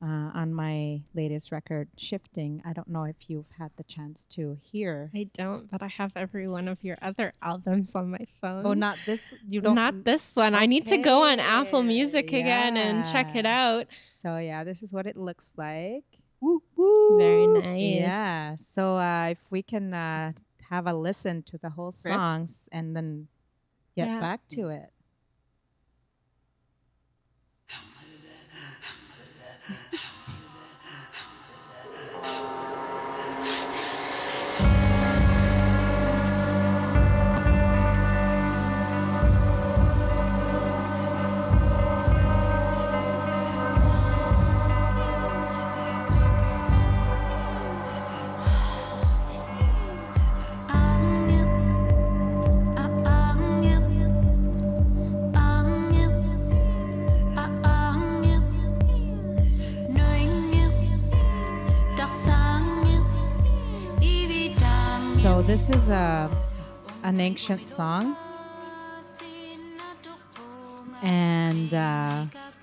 S1: on my latest record, Shifting. I don't know if you've had the chance to hear.
S4: I don't, but I have every one of your other albums on my phone.
S1: Oh, not this? You don't?
S4: Not this one. I need to go on Apple Music
S1: Okay,
S4: again and check it out.
S1: So yeah, this is what it looks like.
S3: Woo, woo.
S4: Very nice.
S1: Yeah. So if we can have a listen to the whole songs and then get back to it. So this is an ancient song, and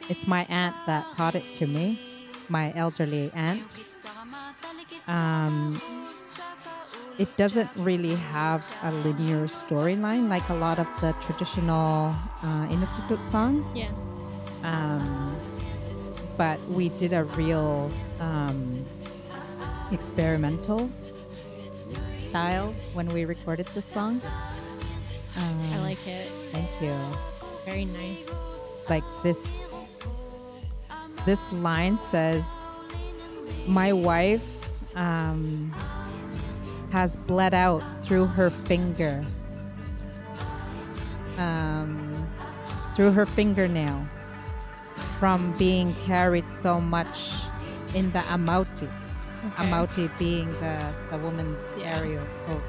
S1: it's my aunt that taught it to me, my elderly aunt. It doesn't really have a linear storyline like a lot of the traditional Inuit songs.
S4: Yeah.
S1: But we did a real experimental style when we recorded this song.
S4: I like it.
S1: Thank you.
S4: Very nice.
S1: Like this line says, my wife has bled out through her finger, through her fingernail, from being carried so much in the amauti. Okay. Amauti being the woman's burial coat,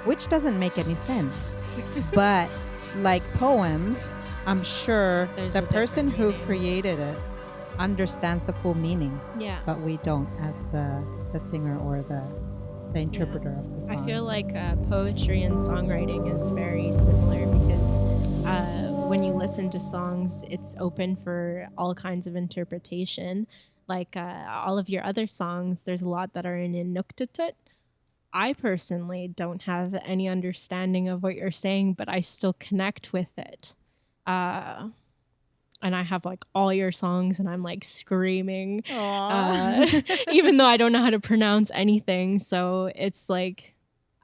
S1: which doesn't make any sense. But like poems, I'm sure the person who created it understands the full meaning.
S4: Yeah.
S1: But we don't, as the singer or the interpreter of the song.
S4: I feel like poetry and songwriting is very similar because when you listen to songs, it's open for all kinds of interpretation. Like all of your other songs, there's a lot that are in Inuktitut. I personally don't have any understanding of what you're saying, but I still connect with it. And I have like all your songs and I'm like screaming, even though I don't know how to pronounce anything. So it's like,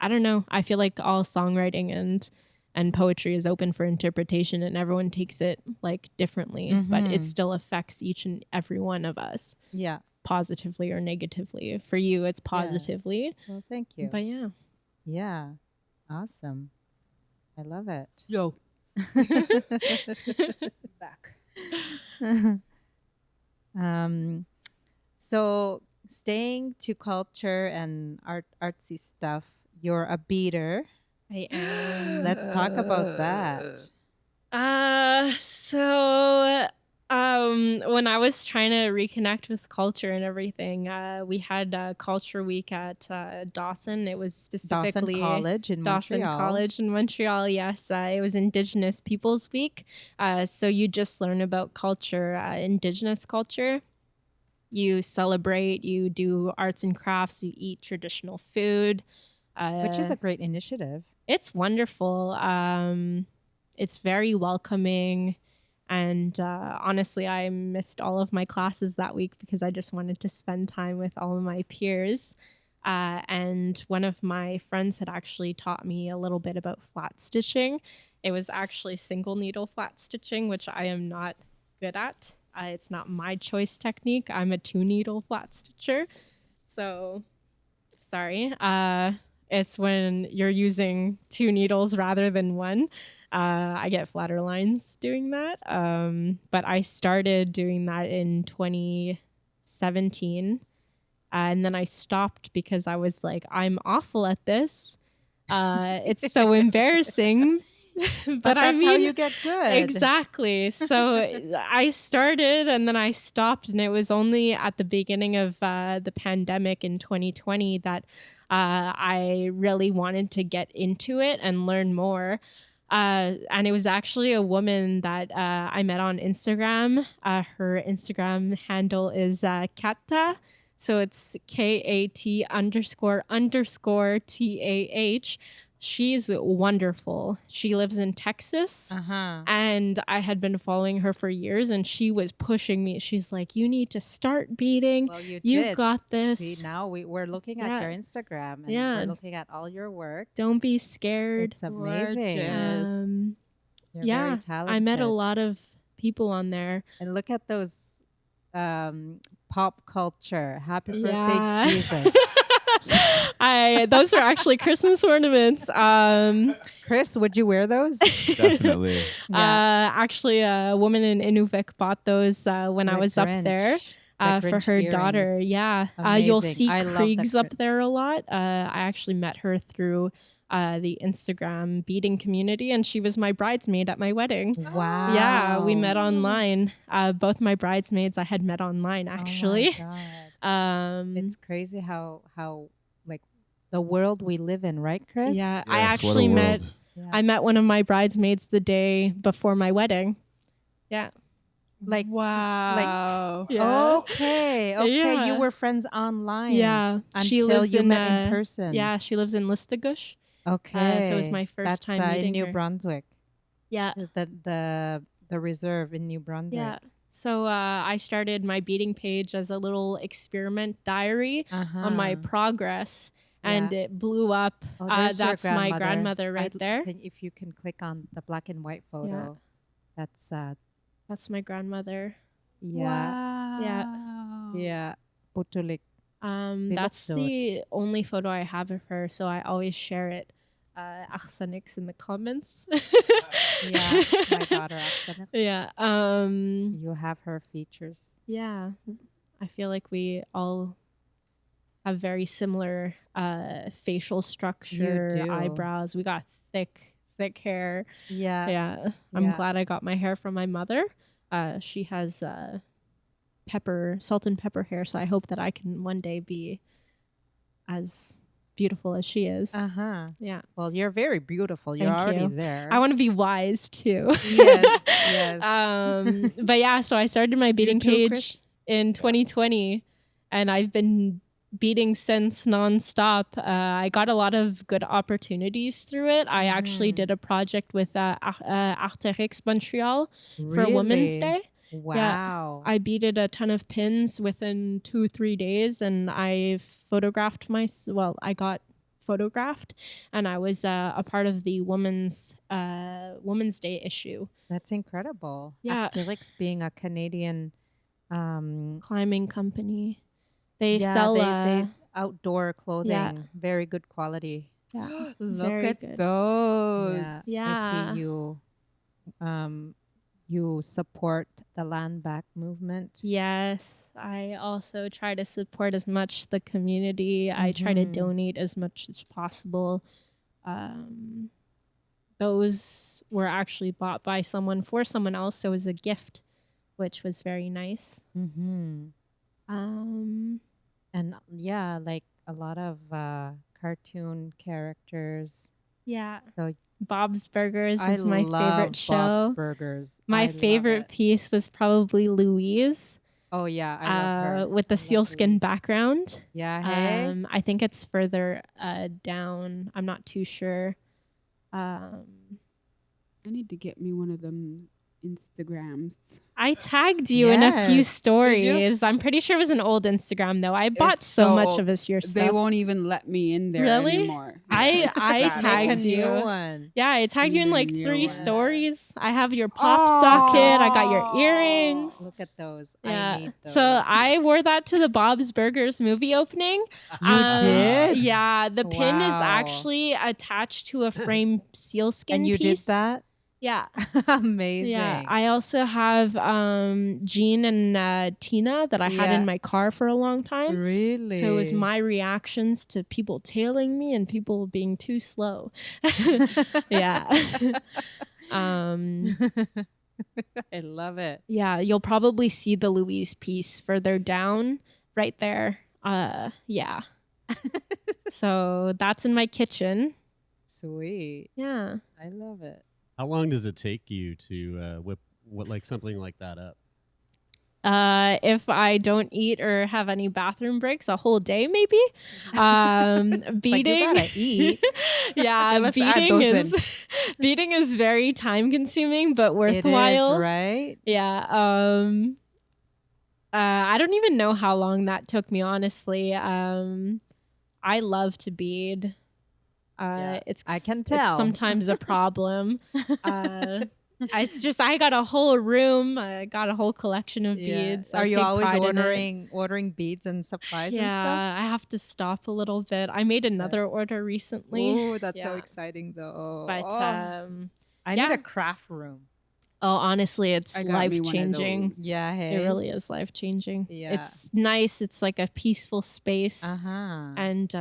S4: I don't know. I feel like all songwriting and poetry is open for interpretation and everyone takes it like differently, but it still affects each and every one of us.
S1: Yeah.
S4: Positively or negatively. For you, it's positively.
S1: Yeah. Well, thank you.
S4: But yeah.
S1: Yeah. Awesome. I love it.
S3: Yo.
S1: Back. So staying to culture and artsy stuff, you're a beader.
S4: I am.
S1: Let's talk about that.
S4: Well, when I was trying to reconnect with culture and everything, we had Culture Week at Dawson. It was specifically
S1: Dawson
S4: College in Montreal. Yes, it was Indigenous Peoples Week. So you just learn about culture, Indigenous culture. You celebrate, you do arts and crafts, you eat traditional food.
S1: Which is a great initiative.
S4: It's wonderful. It's very welcoming. And honestly, I missed all of my classes that week because I just wanted to spend time with all of my peers. And one of my friends had actually taught me a little bit about flat stitching. It was actually single needle flat stitching, which I am not good at. It's not my choice technique. I'm a 2-needle flat stitcher. So, sorry. It's when you're using 2 needles rather than 1. I get flatter lines doing that. But I started doing that in 2017. And then I stopped because I was like, I'm awful at this. It's so embarrassing.
S1: But that's how you get good.
S4: Exactly. So I started and then I stopped, and it was only at the beginning of the pandemic in 2020 that I really wanted to get into it and learn more. And it was actually a woman that I met on Instagram. Her Instagram handle is Katta. So it's KAT__TAH. She's wonderful. She lives in Texas. And I had been following her for years, and she was pushing me. She's like, you need to start beading.
S1: Well, you
S4: did. Got this.
S1: See, now we're looking at your Instagram, and we're looking at all your work.
S4: Don't be scared.
S1: It's amazing. You're very talented.
S4: I met a lot of people on there.
S1: And look at those pop culture. Happy birthday, Jesus.
S4: Those are actually Christmas ornaments.
S1: Chris, would you wear those?
S5: Definitely.
S4: Actually, a woman in Inuvik bought those when I was up there for her daughter. Yeah. You'll see Kriegs up there a lot. I actually met her through the Instagram beading community, and she was my bridesmaid at my wedding.
S1: Wow.
S4: Yeah, we met online. Both my bridesmaids I had met online, actually.
S1: Oh my God. It's crazy how like the world we live in, right, Chris?
S4: Yeah,
S5: Yes,
S4: I actually met
S1: Yeah.
S4: I met one of my bridesmaids the day before my wedding. Yeah.
S1: Like
S3: Wow.
S1: Okay.
S4: Yeah.
S1: You were friends online.
S4: Yeah. She
S1: Until
S4: lives
S1: you
S4: in
S1: met in person.
S4: Yeah, she lives in Listagush.
S1: Okay.
S4: So it was my first time meeting
S1: in New
S4: her.
S1: Brunswick.
S4: Yeah.
S1: The reserve in New Brunswick.
S4: Yeah. So I started my beading page as a little experiment diary on my progress, and it blew up.
S1: There's your
S4: that's my grandmother right there.
S1: If you can click on the black and white photo, that's
S4: my grandmother.
S1: Yeah.
S3: Wow.
S1: Yeah. Putulik.
S4: That's the only photo I have of her, so I always share it. Aksanix in the comments.
S1: Yeah, my daughter Aksanix.
S4: Yeah.
S1: You have her features.
S4: Yeah. I feel like we all have very similar facial structure,
S1: You do.
S4: eyebrows. We got thick hair.
S1: Yeah.
S4: Yeah. I'm glad I got my hair from my mother. She has salt and pepper hair, so I hope that I can one day be as beautiful as she is. Yeah.
S1: Well, you're very beautiful. You're
S4: Thank
S1: already
S4: you.
S1: there.
S4: I want to be wise too.
S1: Yes.
S4: But yeah, so I started my beading
S1: too,
S4: page
S1: Chris?
S4: in 2020, and I've been beading since nonstop. I got a lot of good opportunities through it. I actually did a project with Arterix Montreal for Women's Day.
S1: Wow.
S4: I beaded a ton of pins within 2-3 days, and I photographed I got photographed, and I was a part of the Women's Day issue.
S1: That's incredible.
S4: Yeah.
S1: Arterix being a Canadian
S4: climbing company. They
S1: they outdoor clothing, very good quality.
S4: Yeah.
S3: Look
S4: Very
S3: at
S4: good.
S3: those.
S4: Yeah.
S1: I see you. You support the land back movement.
S4: Yes, I also try to support as much the community. I try to donate as much as possible. Those were actually bought by someone for someone else, so it was a gift which was very nice.
S1: Mm-hmm. And yeah, like a lot of cartoon characters.
S4: Yeah.
S1: So
S4: Bob's Burgers
S1: I
S4: is my
S1: love
S4: favorite show.
S1: Bob's Burgers.
S4: My
S1: I love
S4: favorite
S1: it.
S4: piece was probably Louise.
S1: Oh yeah, I love her.
S4: With the
S1: I love
S4: sealskin
S1: Louise.
S4: background.
S1: Yeah, hey.
S4: I think it's further down. I'm not too sure.
S3: I need to get me one of them Instagrams.
S4: I tagged you in a few
S1: Yes.
S4: stories. I'm pretty sure it was an old Instagram though. I bought
S3: It's
S4: so much
S3: so-
S4: of your stuff.
S3: They won't even let me in there
S4: Really?
S3: anymore.
S4: I
S3: Make a
S4: tagged
S1: Make a
S4: you.
S1: new one.
S4: Yeah, I tagged you in like
S3: New
S4: 3
S3: one.
S4: stories. I have your pop socket. I got your earrings.
S1: Look at those.
S4: Yeah.
S1: I need those.
S4: So I wore that to the Bob's Burgers movie opening.
S1: You did?
S4: Yeah. The pin is
S1: Wow.
S4: actually attached to a frame sealskin
S1: And you
S4: piece.
S1: did that?
S4: Yeah.
S1: Amazing.
S4: Yeah. I also have Jean and Tina that I had
S1: Yeah.
S4: in my car for a long time.
S1: Really?
S4: So it was my reactions to people tailing me and people being too slow. Yeah.
S1: I love it.
S4: Yeah, you'll probably see the Louise piece further down right there. Yeah. So that's in my kitchen.
S1: Sweet.
S4: Yeah.
S1: I love it.
S2: How long does it take you to whip like something like that up?
S4: If I don't eat or have any bathroom breaks, a whole day maybe. Beading.
S1: gotta eat.
S4: Yeah,
S3: let's add
S4: beading
S3: those
S4: is beading is very time consuming but
S1: It
S4: worthwhile.
S1: is, right?
S4: Yeah. I don't even know how long that took me, honestly. I love to bead.
S1: Yeah,
S4: It's
S1: I can
S4: It's
S1: tell.
S4: sometimes a problem. It's just I got a whole room. I got a whole collection of beads. I
S1: Are you
S4: take
S1: always
S4: pride in it.
S1: ordering beads and supplies and
S4: Yeah,
S1: stuff?
S4: I have to stop a little bit. I made another order recently,
S1: Oh, that's so
S4: Yeah.
S1: exciting though.
S4: but
S1: I need
S4: yeah.
S1: a craft room.
S4: honestly, it's
S3: I got me
S4: life
S3: one of
S4: changing.
S3: those.
S1: Yeah, hey.
S4: It really is life changing.
S1: Yeah.
S4: It's nice. It's like a peaceful space.
S1: Uh-huh.
S4: And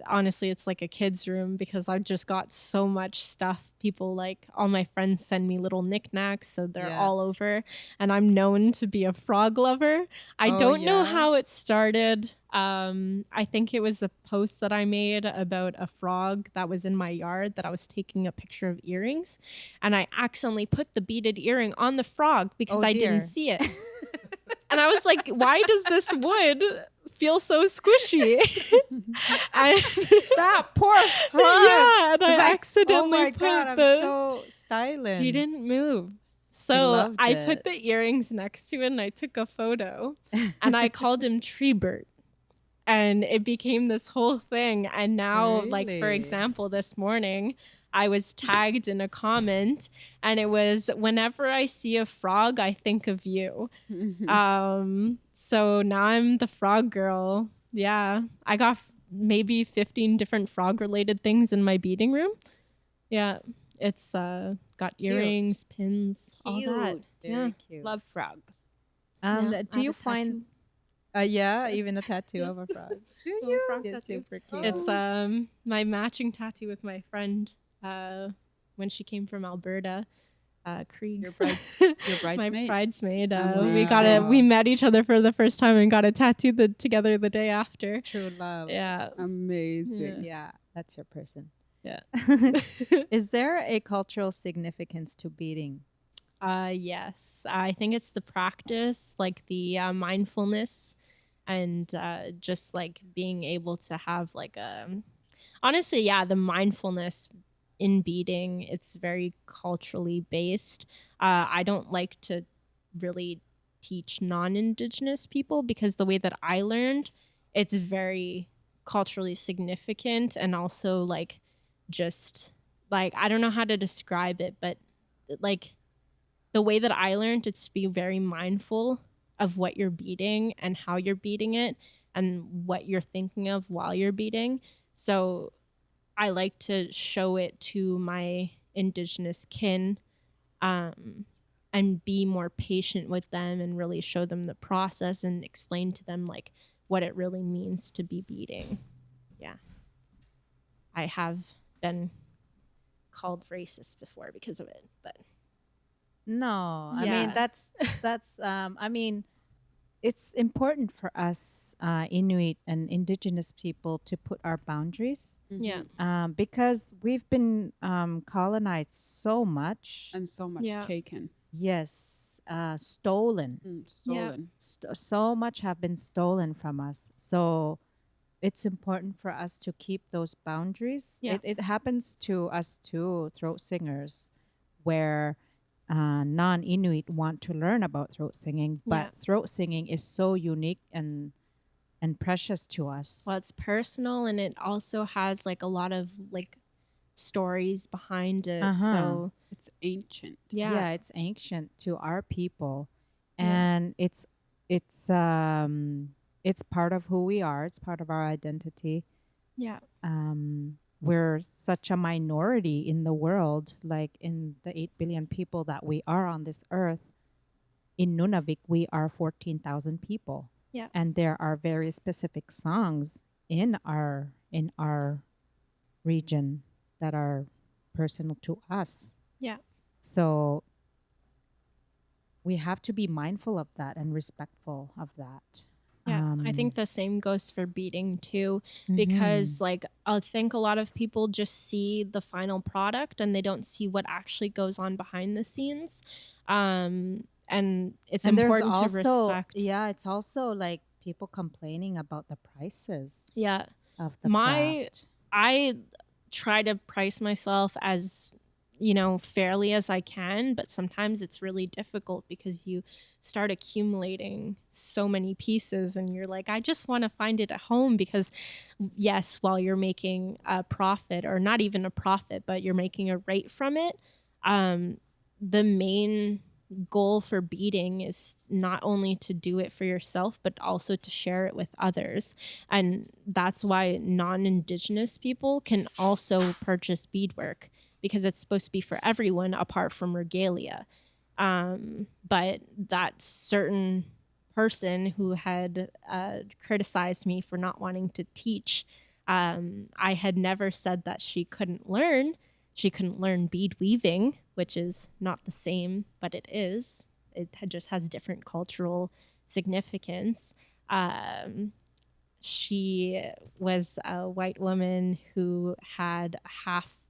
S4: honestly, it's like a kid's room because I've just got so much stuff. People like all my friends send me little knickknacks, so they're
S1: Yeah.
S4: all over. And I'm known to be a frog lover. I
S1: Oh,
S4: don't know
S1: yeah?
S4: how it started. I think it was a post that I made about a frog that was in my yard that I was taking a picture of earrings, and I accidentally put the beaded earring on the frog because
S1: Oh,
S4: I
S1: dear.
S4: didn't see it. And I was like, why does this wood feel so squishy? And
S1: That poor frog.
S4: yeah, and
S1: 'Cause
S4: I accidentally
S1: oh my
S4: put
S1: God, I'm
S4: the.
S1: so styling.
S4: He didn't move. So
S1: loved
S4: I
S1: it.
S4: put the earrings next to it and I took a photo and I called him Treebird. And it became this whole thing. And now, like, for
S1: Really?
S4: example, this morning, I was tagged in a comment and it was, whenever I see a frog, I think of you. So now I'm the frog girl. Yeah. I got maybe 15 different frog related things in my beading room. Yeah. It's got earrings, pins, all that.
S1: Very
S4: Yeah.
S1: cute.
S3: Love frogs.
S4: Yeah, I
S1: do you
S4: have a
S1: find
S4: tattoo.
S1: yeah, even a tattoo of a frog. Do
S4: Little
S1: you?
S4: frog
S1: It's
S4: tattoo.
S1: super cute.
S4: It's my matching tattoo with my friend when she came from Alberta, Kriegs.
S3: Your
S4: My
S3: bridesmaid?
S4: bridesmaid. We
S1: Amazing.
S4: met each other for the first time and got a tattoo together the day after.
S1: True love.
S4: Yeah.
S3: Amazing.
S1: Yeah, that's your person.
S4: Yeah.
S1: Is there a cultural significance to beading?
S4: Yes, I think it's the practice, like the mindfulness, and just like being able to have like honestly, yeah, the mindfulness in beading. It's very culturally based. I don't like to really teach non-Indigenous people because the way that I learned, it's very culturally significant and also like just like I don't know how to describe it, but like the way that I learned, it's to be very mindful of what you're beading and how you're beading it and what you're thinking of while you're beading. So I like to show it to my Indigenous kin and be more patient with them and really show them the process and explain to them like what it really means to be beading. Yeah. I have been called racist before because of it, but
S1: No, I
S4: Yeah.
S1: mean that's I mean it's important for us Inuit and indigenous people to put our boundaries
S4: Yeah.
S1: because we've been colonized so much.
S3: And so much
S4: Yeah.
S3: taken.
S1: Yes, stolen.
S3: Stolen.
S1: So much have been stolen from us. So it's important for us to keep those boundaries.
S4: Yeah.
S1: It happens to us too, throat singers, where non-Inuit want to learn about throat singing, but
S4: Yeah.
S1: throat singing is so unique and precious to us.
S4: Well, it's personal, and it also has like a lot of like stories behind it. So
S3: It's ancient.
S1: Yeah, it's ancient to our people,
S4: Yeah.
S1: and it's part of who we are. It's part of our identity.
S4: Yeah.
S1: We're such a minority in the world, like in the 8 billion people that we are on this earth. In Nunavik, we are 14,000 people.
S4: Yeah.
S1: And there are very specific songs in our region that are personal to us.
S4: Yeah.
S1: So we have to be mindful of that and respectful of that.
S4: Yeah, I think the same goes for beading too,
S1: Mm-hmm.
S4: because like I think a lot of people just see the final product and they don't see what actually goes on behind the scenes. And it's
S1: and there's
S4: important
S1: also,
S4: to respect.
S1: Yeah, it's also like people complaining about the prices
S4: Yeah.
S1: of the craft.
S4: I try to price myself as, fairly as I can, but sometimes it's really difficult because you start accumulating so many pieces and you're like, I just want to find it at home because yes, while you're making a profit, or not even a profit, but you're making a rate from it, the main goal for beading is not only to do it for yourself, but also to share it with others. And that's why non-Indigenous people can also purchase beadwork, because it's supposed to be for everyone apart from regalia. But that certain person who had criticized me for not wanting to teach, I had never said that she couldn't learn. She couldn't learn bead weaving, which is not the same, but it is. It just has different cultural significance. She was a white woman who had half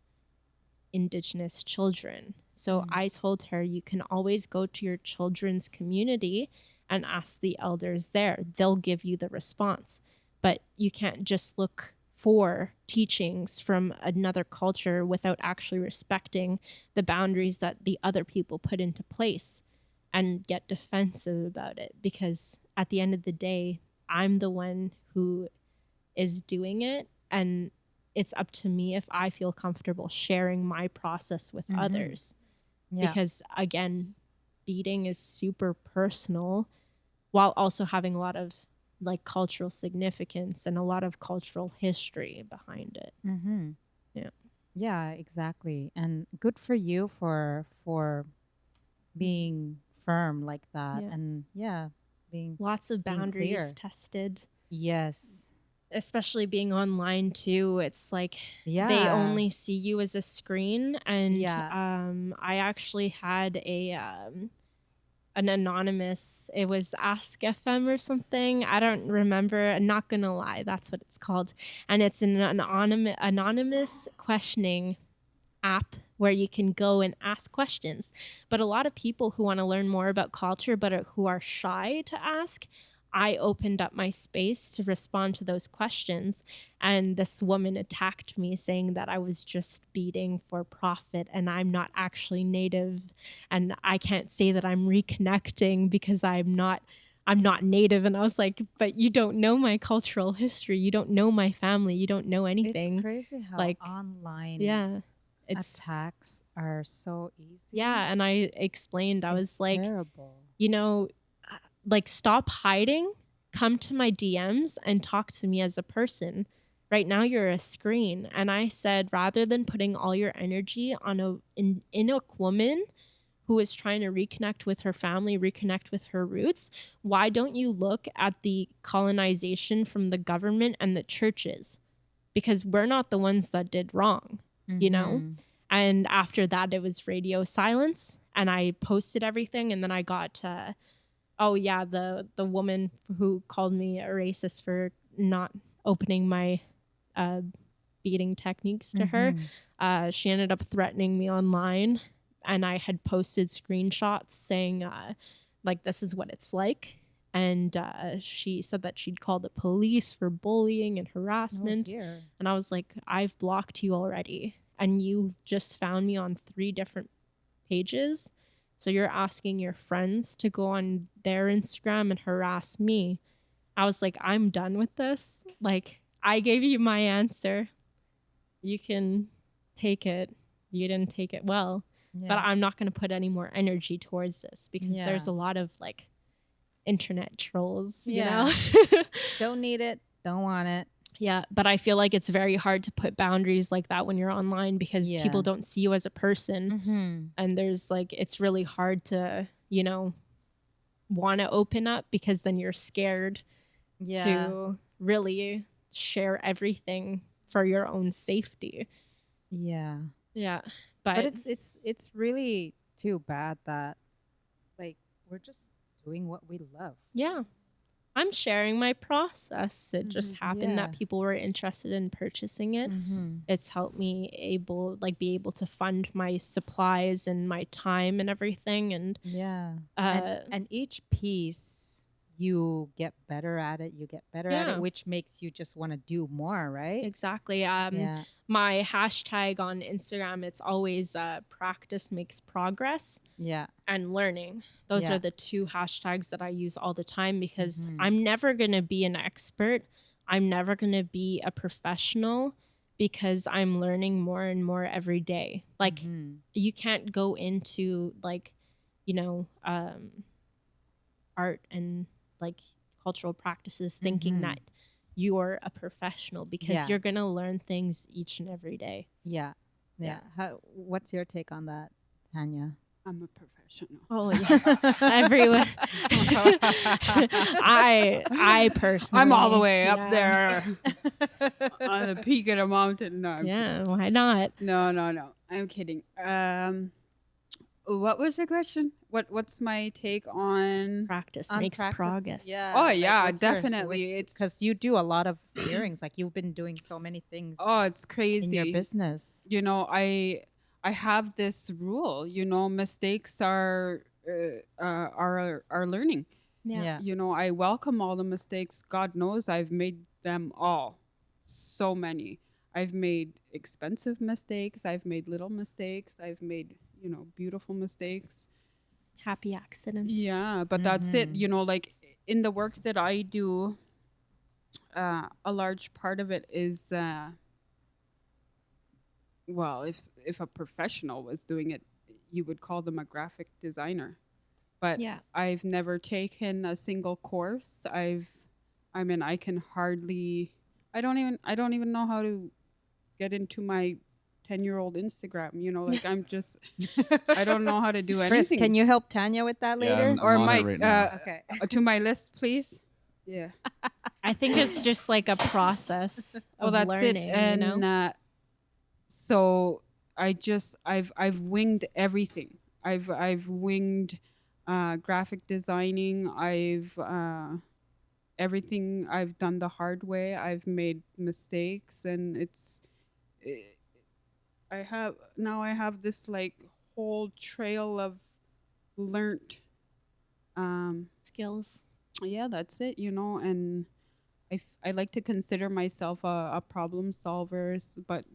S4: Indigenous children. So I told her, you can always go to your children's community and ask the elders there. They'll give you the response. But you can't just look for teachings from another culture without actually respecting the boundaries that the other people put into place and get defensive about it. Because at the end of the day, I'm the one who is doing it, and it's up to me if I feel comfortable sharing my process with others.
S1: Yeah.
S4: Because again, beading is super personal while also having a lot of like cultural significance and a lot of cultural history behind it.
S1: Mm-hmm.
S4: Yeah.
S1: Yeah, exactly. And good for you for being firm like that.
S4: Yeah.
S1: And being
S4: Lots of
S1: being
S4: boundaries
S1: clear.
S4: Tested.
S1: Yes.
S4: Especially being online too, it's like
S1: Yeah.
S4: they only see you as a screen. And
S1: Yeah.
S4: I actually had an anonymous, it was Ask FM or something, I don't remember, I'm not gonna lie, that's what it's called, and it's an anonymous questioning app where you can go and ask questions. But a lot of people who want to learn more about culture but who are shy to ask, I opened up my space to respond to those questions. And this woman attacked me saying that I was just beading for profit and I'm not actually native. And I can't say that I'm reconnecting because I'm not native. And I was like, but you don't know my cultural history. You don't know my family. You don't know anything.
S1: It's crazy how
S4: like
S1: online attacks are so easy.
S4: Yeah. And I explained, I was like,
S1: terrible.
S4: Like, stop hiding, come to my DMs and talk to me as a person. Right now you're a screen. And I said, rather than putting all your energy on an Inuit woman who is trying to reconnect with her family, reconnect with her roots, why don't you look at the colonization from the government and the churches? Because we're not the ones that did wrong, you know? And after that, it was radio silence. And I posted everything. And then I got, the woman who called me a racist for not opening my beading techniques to her. She ended up threatening me online. And I had posted screenshots saying, like, this is what it's like. And she said that she'd call the police for bullying and harassment. And I was like, I've blocked you already. And you just found me on 3 different pages. So you're asking your friends to go on their Instagram and harass me. I was like, I'm done with this. Like, I gave you my answer. You can take it. You didn't take it well. Yeah. But I'm not going to put any more energy towards this because there's a lot of like internet trolls, you know?
S1: Don't need it. Don't want it.
S4: Yeah. But I feel like it's very hard to put boundaries like that when you're online because people don't see you as a person. And there's like, it's really hard to, you know, want to open up because then you're scared to really share everything for your own safety.
S1: Yeah.
S4: Yeah.
S1: But it's really too bad that like we're just doing what we love.
S4: Yeah. I'm sharing my process. It just happened that people were interested in purchasing it. It's helped me be able to fund my supplies and my time and everything. And
S1: and each piece you get better at it. You get better at it, which makes you just want to do more, right?
S4: Exactly. My hashtag on Instagram, it's always practice makes progress.
S1: Yeah.
S4: And learning. Those are the 2 hashtags that I use all the time because I'm never going to be an expert. I'm never going to be a professional because I'm learning more and more every day. Like you can't go into like, you know, art and like cultural practices thinking that you're a professional because you're going to learn things each and every day.
S1: Yeah. What's your take on that, Tanya?
S3: I'm a professional.
S4: Oh yeah, everyone. I personally,
S3: I'm all the way up there on the peak of the mountain. No,
S4: why not?
S3: No. I'm kidding. What was the question? What's my take on
S4: practice makes progress?
S1: Yeah.
S3: Oh yeah, definitely. It's
S1: because you do a lot of earrings. Like you've been doing so many things.
S3: Oh, it's crazy
S1: in your business.
S3: You know, I have this rule. You know, mistakes are learning.
S4: Yeah.
S3: You know, I welcome all the mistakes. God knows I've made them all. So many. I've made expensive mistakes. I've made little mistakes. I've made, you know, beautiful mistakes.
S4: Happy accidents.
S3: Yeah, but that's it. You know, like in the work that I do, a large part of it is, well, if a professional was doing it, you would call them a graphic designer. But I've never taken a single course. I can hardly. I don't even know how to get into my 10-year-old Instagram, you know, like I'm just, I don't know how to do anything.
S1: Chris, can you help Tanya with that later?
S5: I'm
S3: or
S5: on it
S3: Mike,
S5: right now.
S1: Okay.
S3: To my list, please. Yeah.
S4: I think it's just like a process of
S3: that's
S4: learning,
S3: it. And
S4: you know?
S3: so I've winged everything. I've winged graphic designing. Everything I've done the hard way. I've made mistakes, and I have this like whole trail of learnt
S4: skills.
S3: Yeah, that's it, you know, and I like to consider myself a problem solver, but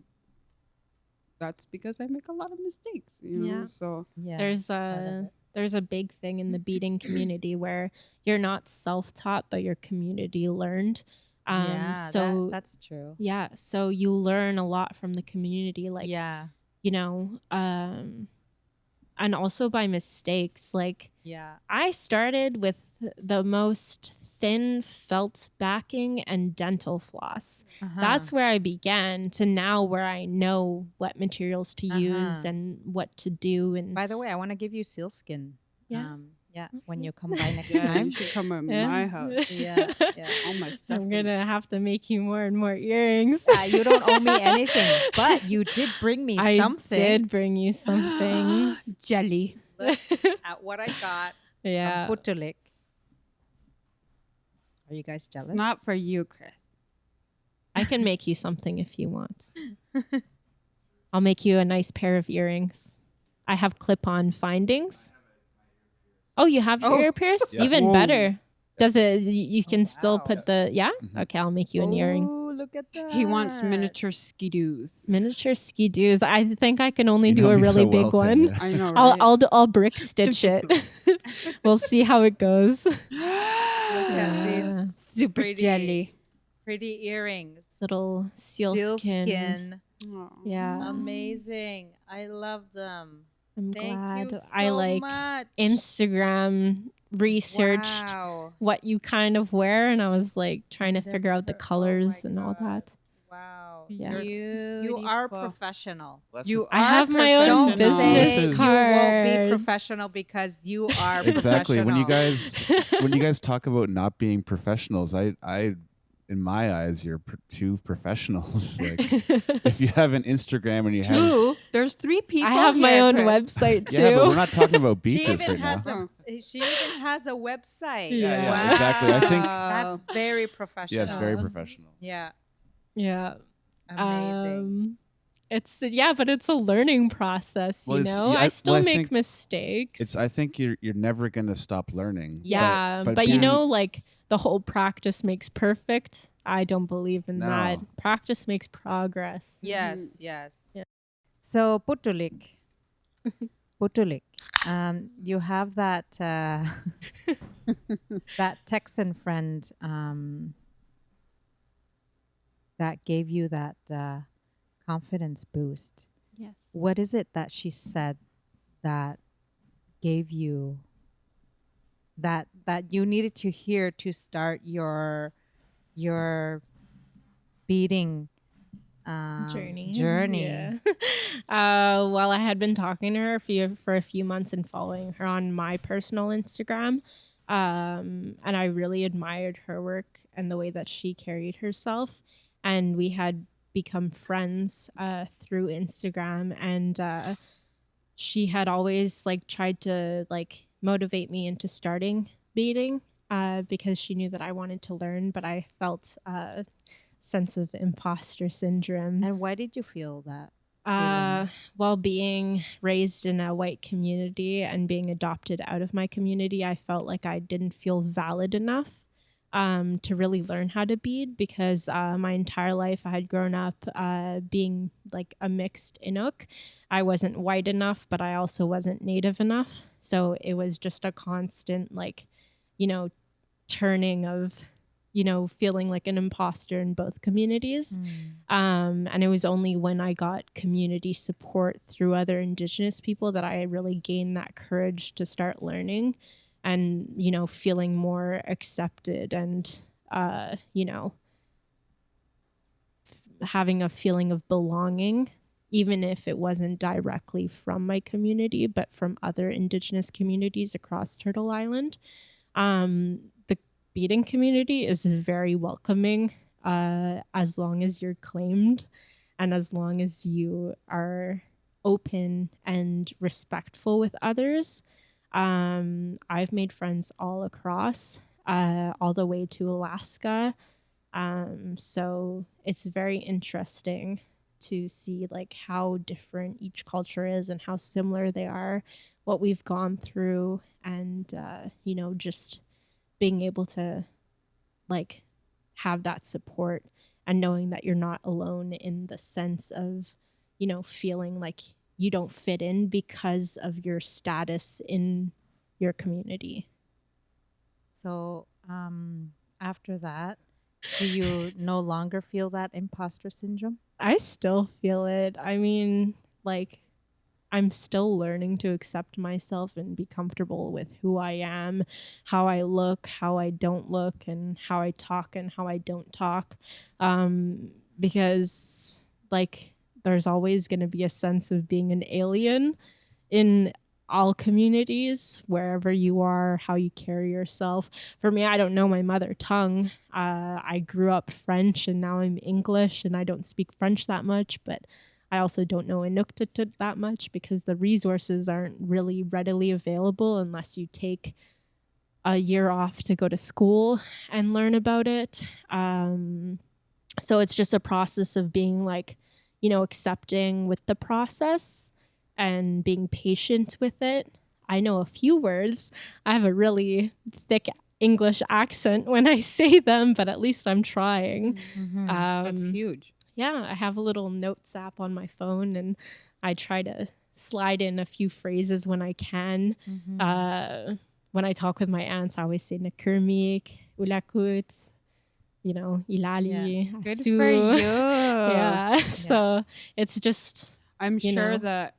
S3: that's because I make a lot of mistakes, you know. So
S4: there's a big thing in the beading community where you're not self-taught, but you're community learned.
S1: That's true.
S4: Yeah, so you learn a lot from the community, like you know, and also by mistakes. Like I started with the most thin felt backing and dental floss. That's where I began to now where I know what materials to use and what to do. And
S1: by the way, I want to give you sealskin. Yeah, when you come by next
S3: Yeah,
S1: time.
S3: you should come at
S4: Yeah.
S3: my house.
S1: Yeah, yeah.
S3: All my stuff.
S4: I'm gonna have to make you more and more earrings.
S1: You don't owe me anything, but you did bring me
S4: I
S1: something.
S4: did bring you something.
S3: Jelly.
S1: Look at what I got
S4: Yeah.
S1: from Putulik. Are you guys jealous?
S3: It's not for you, Chris.
S4: I can make you something if you want. I'll make you a nice pair of earrings. I have clip-on findings. Oh, you have your ear pierced?
S5: Yeah.
S4: Even
S3: Whoa.
S4: better. Does it? You can still
S1: wow.
S4: put the
S5: Mhm.
S4: Okay, I'll make you an earring.
S1: Oh, look at that.
S3: He wants miniature skidoos.
S4: Miniature ski-doos. I think I can only
S5: You
S4: do
S5: know
S4: a
S5: me
S4: really
S5: so
S4: big
S5: well,
S4: one.
S5: Tanya.
S3: I know, right?
S4: I'll brick stitch it. We'll see how it goes.
S1: Look at these
S3: Super
S1: pretty-
S3: jelly.
S1: pretty earrings.
S4: Little sealskin.
S3: Aw.
S4: Yeah.
S1: Amazing. I love them.
S4: I'm
S1: Thank
S4: glad.
S1: you so
S4: I like
S1: much.
S4: Instagram researched
S1: Wow.
S4: what you kind of wear, and I was like trying to
S1: And then
S4: figure out the
S1: oh my
S4: colors and all
S1: God.
S4: that.
S1: Wow.
S4: Yeah.
S1: You are
S3: Beautiful.
S1: professional.
S3: You
S4: I
S3: are
S4: have my own
S1: Don't
S3: professional.
S4: business
S1: say
S5: This is-
S1: you won't be
S4: cards.
S1: professional because you are
S5: Exactly. When you
S1: professional.
S5: guys talk about not being professionals, I in my eyes, you're two professionals. Like, if you have an Instagram and you have,
S3: Two. There's 3 people.
S4: I have my
S3: here,
S4: own
S3: Chris.
S4: website too.
S5: yeah, but we're not talking about
S1: She
S5: Beatrice
S1: even
S5: right
S1: has
S5: now.
S1: she even has a website.
S4: Yeah,
S5: yeah, exactly. I think
S1: That's very professional.
S5: yeah, it's very
S4: Um,
S5: professional.
S1: Yeah.
S4: Yeah.
S1: Amazing.
S4: It's but it's a learning process,
S5: Well,
S4: you
S5: it's-
S4: know.
S5: yeah,
S4: I still
S5: I
S4: make
S5: think
S4: mistakes.
S5: I think you're never gonna stop learning.
S4: Yeah, but you
S5: being-
S4: know, like the whole practice makes perfect. I don't believe in that.
S5: No.
S4: Practice makes progress.
S1: Yes, yes.
S4: Yeah.
S1: So Putulik, you have that that Texan friend that gave you that confidence boost.
S4: Yes.
S1: What is it that she said that gave you that you needed to hear to start your beading
S4: Journey.
S1: journey?
S4: Yeah. Well, I had been talking to her for a few months and following her on my personal Instagram. And I really admired her work and the way that she carried herself. And we had become friends through Instagram. And she had always like tried to like motivate me into starting beading because she knew that I wanted to learn, but I felt a sense of imposter syndrome.
S1: And why did you feel that?
S4: Well, being raised in a white community and being adopted out of my community, I felt like I didn't feel valid enough to really learn how to bead because my entire life I had grown up being like a mixed Inuk. I wasn't white enough, but I also wasn't native enough. So it was just a constant, like, you know, turning of, you know, feeling like an imposter in both communities. And it was only when I got community support through other Indigenous people that I really gained that courage to start learning and, you know, feeling more accepted and, you know, having a feeling of belonging, even if it wasn't directly from my community, but from other Indigenous communities across Turtle Island. The beading community is very welcoming as long as you're claimed and as long as you are open and respectful with others. I've made friends all across, all the way to Alaska. So it's very interesting to see like how different each culture is and how similar they are, what we've gone through, and you know, just being able to like have that support and knowing that you're not alone in the sense of, you know, feeling like you don't fit in because of your status in your community.
S1: So after that, do you no longer feel that imposter syndrome?
S4: I still feel it. I mean, like, I'm still learning to accept myself and be comfortable with who I am, how I look, how I don't look, and how I talk and how I don't talk. Because, like, there's always going to be a sense of being an alien in all communities, wherever you are, how you carry yourself. For me, I don't know my mother tongue. I grew up French and now I'm English, and I don't speak French that much, but I also don't know Inuktitut that much because the resources aren't really readily available unless you take a year off to go to school and learn about it. So it's just a process of being like, accepting with the process and being patient with it. I know a few words. I have a really thick English accent when I say them, but at least I'm trying.
S3: That's huge.
S4: Yeah, I have a little notes app on my phone, and I try to slide in a few phrases when I can. When I talk with my aunts, I always say Nakurmik, Ulakut, Ilali,
S1: Good
S4: Asu.
S1: for you.
S4: Yeah. So it's just,
S3: I'm
S4: you
S3: sure
S4: know.
S3: that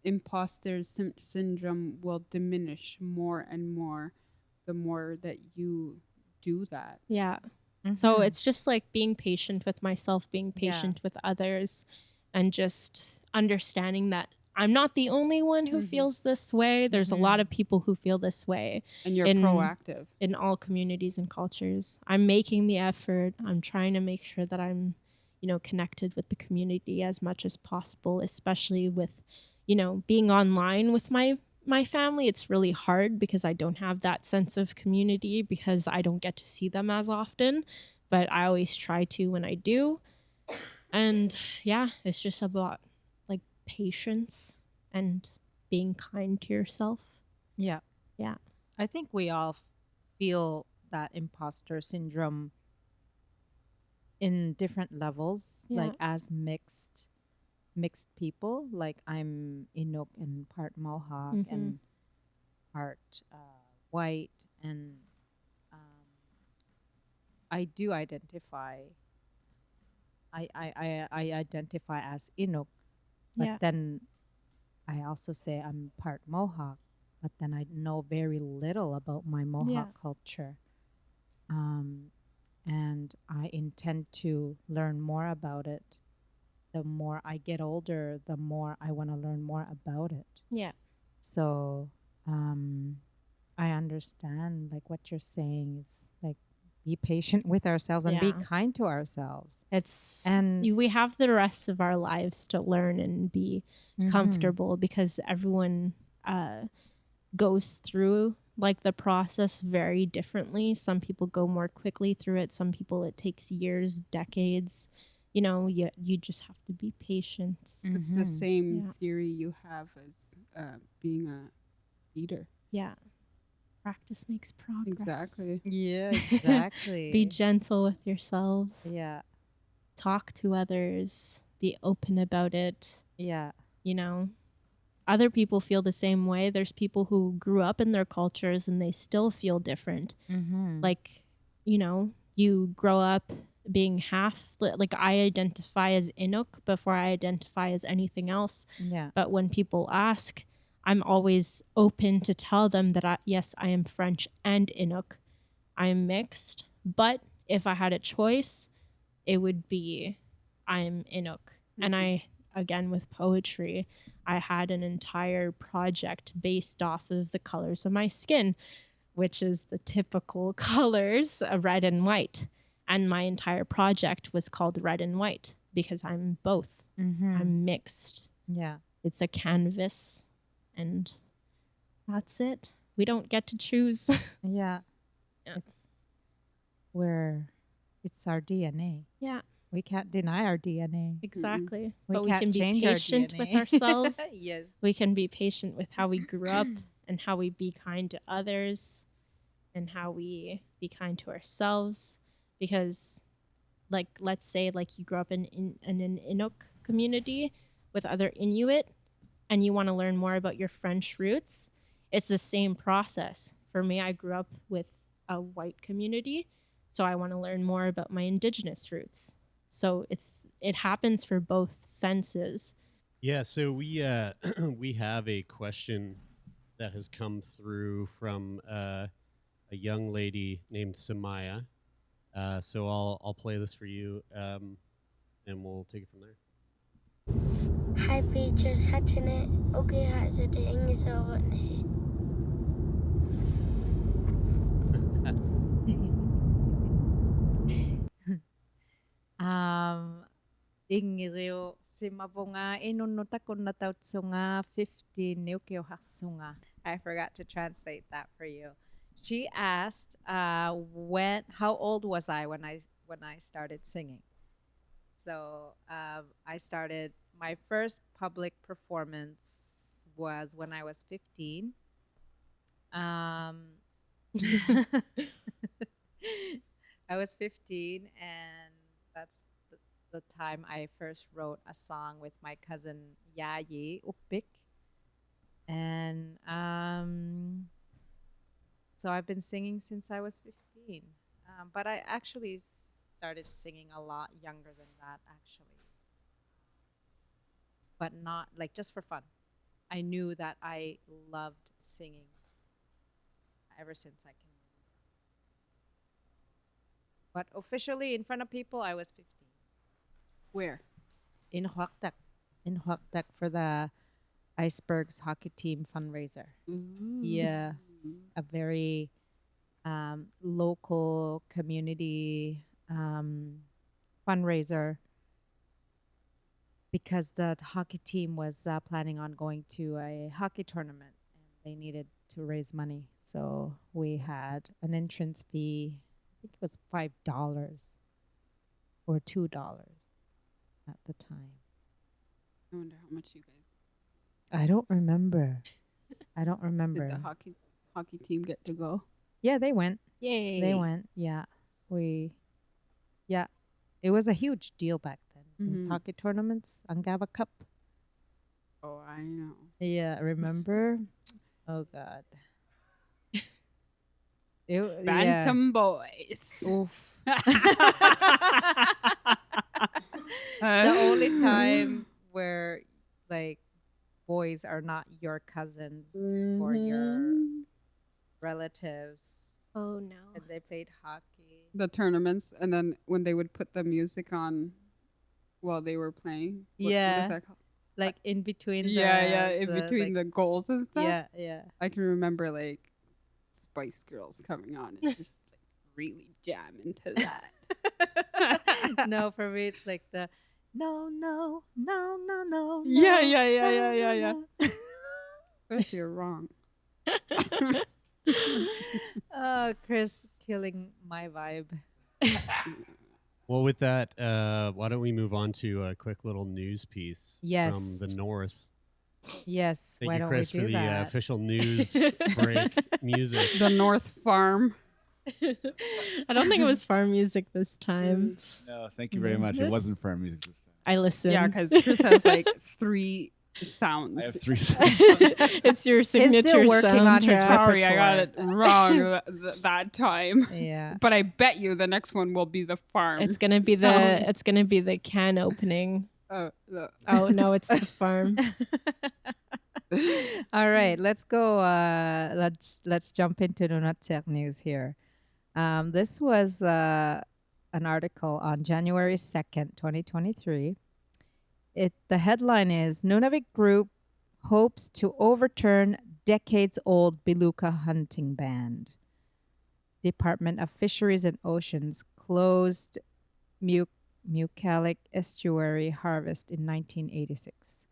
S3: imposter syndrome will diminish more and more the more that you do that.
S4: Yeah. So it's just like being patient with myself, being patient with others, and just understanding that I'm not the only one who feels this way. There's a lot of people who feel this way.
S3: And you're proactive.
S4: In all communities and cultures. I'm making the effort. I'm trying to make sure that I'm, connected with the community as much as possible, especially with, being online with my family. It's really hard because I don't have that sense of community because I don't get to see them as often, but I always try to when I do. And yeah, it's just about like patience and being kind to yourself.
S1: Yeah.
S4: Yeah.
S1: I think we all feel that imposter syndrome in different levels, like as mixed people. Like I'm Inuk and part Mohawk and part white, and I do identify. I identify as Inuk, but then I also say I'm part Mohawk, but then I know very little about my Mohawk culture. And I intend to learn more about it. The more I get older, the more I want to learn more about it.
S4: Yeah.
S1: So I understand like what you're saying is like be patient with ourselves and be kind to ourselves.
S4: We have the rest of our lives to learn and be comfortable because everyone goes through like the process very differently. Some people go more quickly through it. Some people it takes years, decades. You just have to be patient.
S3: It's the same theory you have as being a leader.
S4: Yeah. Practice makes progress.
S3: Exactly.
S1: Yeah, exactly.
S4: Be gentle with yourselves.
S1: Yeah.
S4: Talk to others. Be open about it.
S1: Yeah.
S4: Other people feel the same way. There's people who grew up in their cultures and they still feel different. Like, you grow up being half, like I identify as Inuk before I identify as anything else.
S1: Yeah.
S4: But when people ask, I'm always open to tell them that yes, I am French and Inuk. I'm mixed. But if I had a choice, it would be I'm Inuk. And I, again, with poetry, I had an entire project based off of the colors of my skin, which is the typical colors, red and white. And my entire project was called Red and White because I'm both. I'm mixed.
S1: Yeah.
S4: It's a canvas, and that's it. We don't get to choose.
S1: Yeah. It's our DNA.
S4: Yeah.
S1: We can't deny our DNA.
S4: Exactly.
S1: We
S4: But we
S1: can't
S4: can be
S1: change our
S4: patient with
S1: DNA.
S4: ourselves.
S1: Yes.
S4: We can be patient with how we grew up and how we be kind to others and how we be kind to ourselves. Because, like, let's say, like, you grew up in an Inuk community with other Inuit and you want to learn more about your French roots. It's the same process. For me, I grew up with a white community, so I want to learn more about my Indigenous roots. So it happens for both senses.
S2: Yeah, so we we have a question that has come through from a young lady named Samaya. So I'll play this for you, and we'll take it from there.
S6: Hi, Beatrice. Hatching okay, has it is over.
S1: Ingrio simavonga inunota kunatautsunga 15 nukiohasunga. I forgot to translate that for you. She asked how old was I when I started singing. So I started my first public performance was when I was 15. I was 15, and that's the time I first wrote a song with my cousin Yayi Upik. And so I've been singing since I was 15. But I actually started singing a lot younger than that, actually. But not like just for fun. I knew that I loved singing ever since I can remember. But officially in front of people, I was 15.
S3: Where?
S1: In Huaktak. In Huaktak for the Icebergs hockey team fundraiser. Yeah. A very local community fundraiser, because the hockey team was planning on going to a hockey tournament and they needed to raise money. So we had an entrance fee, I think it was $5 or $2 at the time.
S3: I wonder how much you guys.
S1: I don't remember. I don't remember.
S3: Did the hockey team get to go?
S1: Yeah, they went.
S4: Yay.
S1: They went. Yeah. It was a huge deal back then. Those hockey tournaments, Angava Cup.
S3: Oh, I know.
S1: Yeah, remember? Oh God.
S3: Bantam boys.
S1: Oof. The only time where like boys are not your cousins or your relatives.
S4: Oh no.
S1: And they played hockey.
S3: The tournaments, and then when they would put the music on while they were playing. What is that called?
S1: Like in between
S3: between the goals and stuff.
S1: Yeah.
S3: I can remember like Spice Girls coming on and just like really jam into that.
S1: No, for me it's like the no.
S3: Yeah. Unless you're wrong.
S1: Oh, Chris killing my vibe.
S2: Well, with that, why don't we move on to a quick little news piece from the North?
S1: Yes.
S2: Thank
S1: why
S2: you,
S1: don't
S2: Chris,
S1: we do
S2: for
S1: that?
S2: the official news break music.
S3: The North Farm.
S4: I don't think it was farm music this time.
S5: No, thank you very much. It wasn't farm music this time.
S4: I listened.
S3: Yeah, because Chris has like 3 sounds.
S5: I have 3 sounds.
S4: It's your signature
S1: He's still working on his
S4: soundtrack.
S3: Sorry, I got it wrong that time.
S1: Yeah.
S3: But I bet you the next one will be the farm.
S4: It's gonna be the can opening. Oh no, it's the farm.
S1: All right, let's go. Let's jump into the Nutsack news here. This was an article on January 2nd, 2023. The headline is Nunavik Group hopes to overturn decades-old beluga hunting ban. Department of Fisheries and Oceans closed Mucalic estuary harvest in 1986.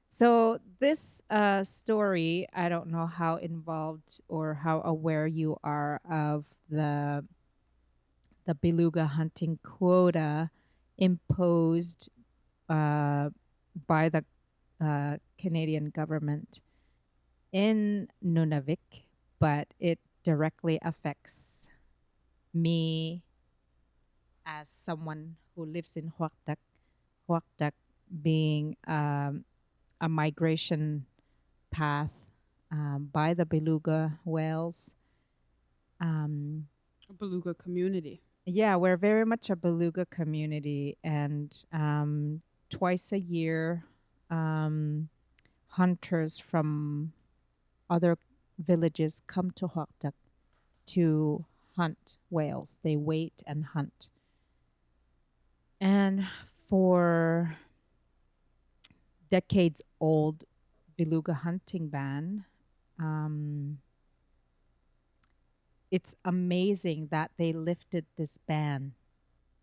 S1: So this story, I don't know how involved or how aware you are of the beluga hunting quota imposed by the Canadian government in Nunavik, but it directly affects me as someone who lives in Huaktak. Huaktak being a migration path by the beluga whales.
S3: A beluga community.
S1: Yeah, we're very much a beluga community, and twice a year, hunters from other villages come to Huaktak to hunt whales. They wait and hunt. And for decades old beluga hunting ban. It's amazing that they lifted this ban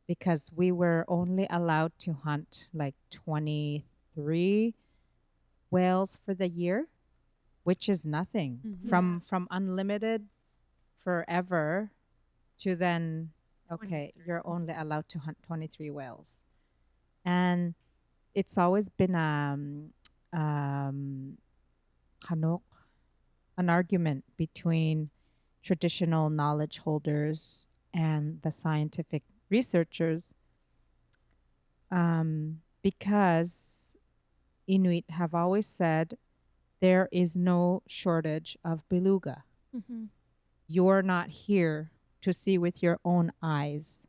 S1: because we were only allowed to hunt like 23 whales for the year, which is nothing. From unlimited forever to then, okay,
S3: 23.
S1: you're only allowed to hunt 23 whales. And it's always been kanok, an argument between traditional knowledge holders and the scientific researchers, because Inuit have always said there is no shortage of beluga. You're not here to see with your own eyes.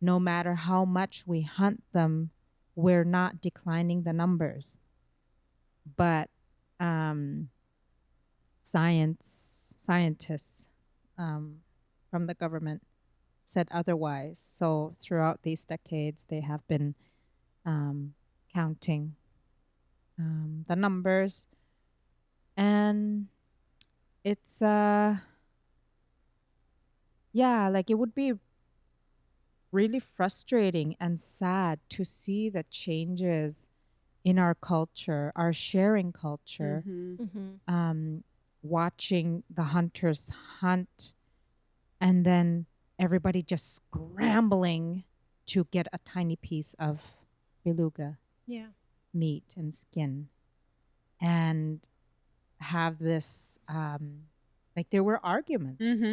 S1: No matter how much we hunt them, we're not declining the numbers. But scientists from the government said otherwise. So throughout these decades, they have been counting the numbers, and it's yeah, like it would be really frustrating and sad to see the changes in our culture, our sharing culture, watching the hunters hunt and then everybody just scrambling to get a tiny piece of beluga meat and skin, and have this like there were arguments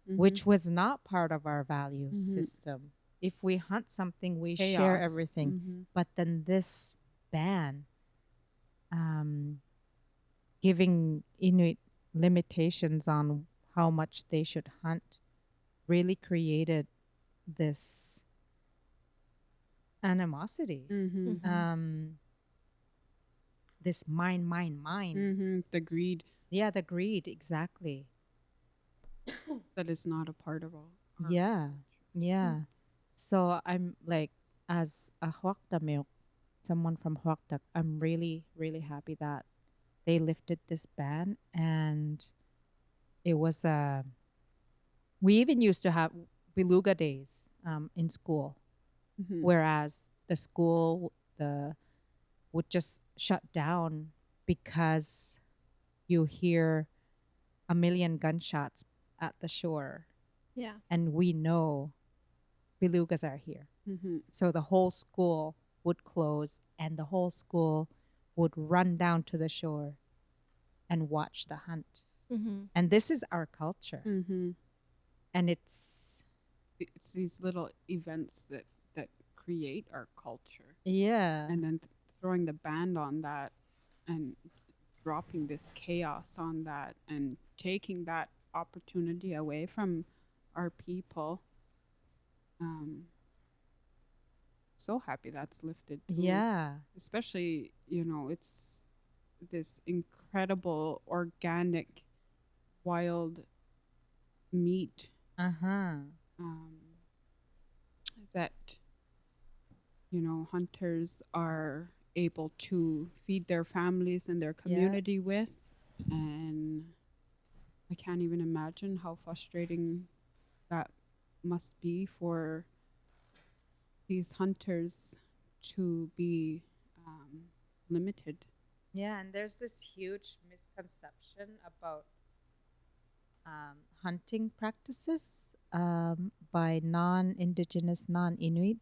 S1: which was not part of our value system. If we hunt something, we share everything. But then this ban, giving Inuit limitations on how much they should hunt, really created this animosity. This mine.
S3: The greed
S1: Yeah, the greed, exactly.
S3: that is not a part of all. our
S1: Yeah,
S3: culture.
S1: yeah. So I'm like, as a Huaktamilk, someone from Huaktak, I'm really, really happy that they lifted this ban. And it was we even used to have beluga days in school, whereas the school would just shut down because you hear a million gunshots at the shore, and we know belugas are here. So the whole school would close and the whole school would run down to the shore and watch the hunt. And this is our culture. And
S3: It's these little events that create our culture,
S1: yeah.
S3: and then throwing the band on that and dropping this chaos on that and taking that opportunity away from our people. So happy that's lifted too.
S1: Yeah.
S3: Especially, it's this incredible organic wild meat that hunters are able to feed their families and their community with. And I can't even imagine how frustrating that must be for these hunters to be limited.
S1: Yeah, and there's this huge misconception about hunting practices by non-Indigenous, non-Inuit.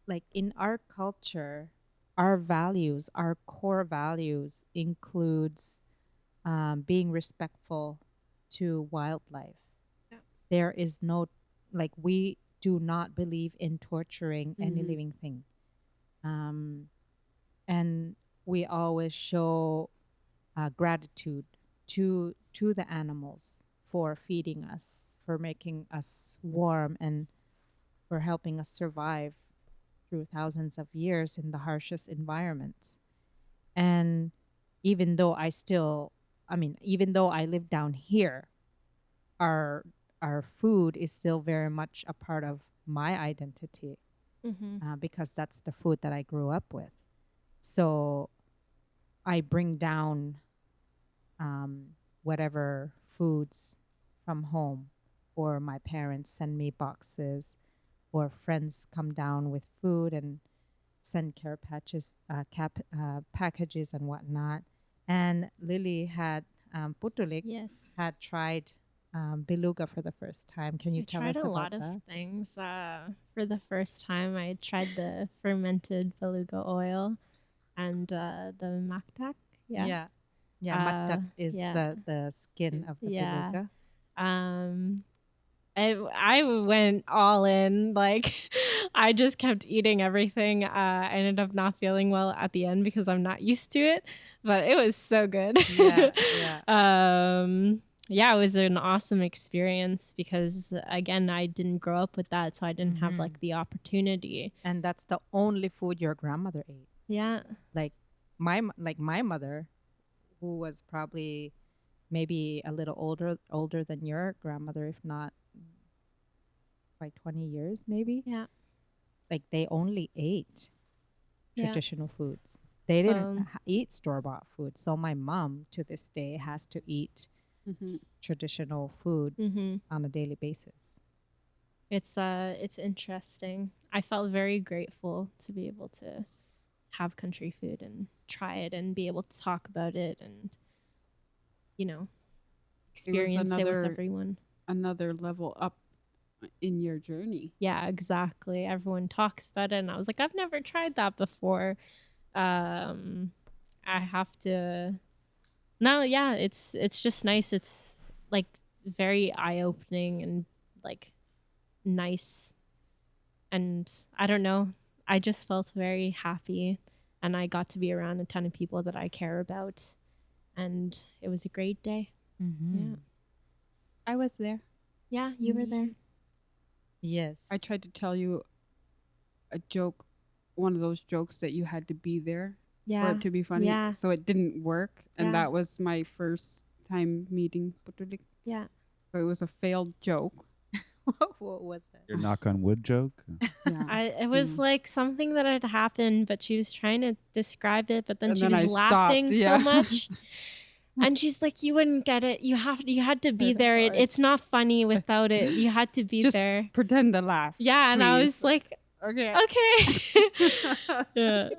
S1: Like in our culture, our values, our core values includes being respectful to wildlife. There is no, like, we do not believe in torturing any living thing. And we always show gratitude to the animals for feeding us, for making us warm, and for helping us survive through thousands of years in the harshest environments. And even though even though I live down here, our food is still very much a part of my identity. because that's the food that I grew up with. So I bring down whatever foods from home, or my parents send me boxes, or friends come down with food and send care packages and whatnot. And Lily had Putulik had tried beluga for the first time. Can you tell us about that?
S4: I tried a lot of things. For the first time, I tried the fermented beluga oil and the maktak.
S1: Yeah. Maktak is the skin of the beluga.
S4: I went all in. Like, I just kept eating everything. I ended up not feeling well at the end because I'm not used to it, but it was so good. Yeah, it was an awesome experience because, again, I didn't grow up with that, so I didn't have like the opportunity.
S1: And that's the only food your grandmother ate.
S4: Yeah.
S1: Like my mother, who was probably maybe a little older than your grandmother, if not by 20 years maybe.
S4: Yeah.
S1: Like they only ate traditional foods. They didn't eat store-bought food. So my mom to this day has to eat traditional food on a daily basis.
S4: It's interesting. I felt very grateful to be able to have country food and try it and be able to talk about it and, you know, experience it with everyone.
S3: Another level up in your journey.
S4: Yeah, exactly. Everyone talks about it and I was like, I've never tried that before. I have to. No, yeah, it's just nice. It's like very eye-opening and like nice. And I don't know, I just felt very happy and I got to be around a ton of people that I care about. And it was a great day. Yeah.
S3: I was there.
S4: Yeah, you were there.
S1: Yes.
S3: I tried to tell you a joke, one of those jokes that you had to be there for it to be funny.
S4: Yeah.
S3: So it didn't work. And that was my first time meeting Putulik.
S4: Yeah.
S3: So it was a failed joke.
S1: What was it?
S5: Your knock on wood joke?
S3: Yeah.
S4: It was like something that had happened, but she was trying to describe it, but then she was
S3: I
S4: laughing
S3: stopped,
S4: so much. And she's like, you wouldn't get it. You had to be there. It's not funny without it. You had to be
S3: Just
S4: there.
S3: pretend to laugh.
S4: Yeah, and I
S3: please.
S4: was like,
S3: Okay.
S4: Yeah.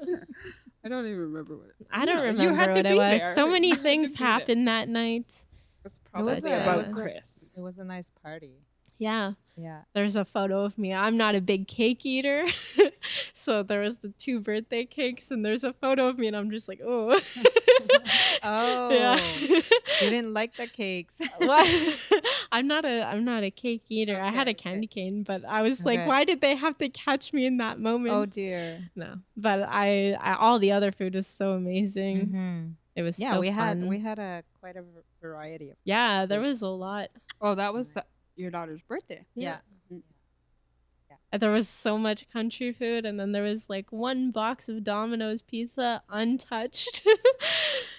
S3: I don't even remember what it was.
S4: I don't
S3: You
S4: remember
S3: had to
S4: what it
S3: be
S4: was.
S3: there.
S4: So many
S3: You had to
S4: things
S3: be there.
S4: happened that night.
S3: It's probably
S1: It
S3: about
S1: was
S3: Chris.
S1: It was a nice party.
S4: Yeah.
S1: Yeah.
S4: There's a photo of me. I'm not a big cake eater. So there was the 2 birthday cakes and there's a photo of me and I'm just like, oh.
S1: Oh.
S4: Yeah.
S1: You didn't like the cakes.
S4: What? I'm not a cake eater. I had a candy cane, but I was like, why did they have to catch me in that moment?
S1: Oh dear.
S4: No. But I all the other food was so amazing.
S1: Mm-hmm.
S4: It was
S1: Yeah,
S4: so
S1: we
S4: fun.
S1: had quite a variety of.
S4: Yeah, there was a lot.
S3: Oh, that was your daughter's birthday.
S1: Yeah.
S4: There was so much country food, and then there was like 1 box of Domino's pizza untouched.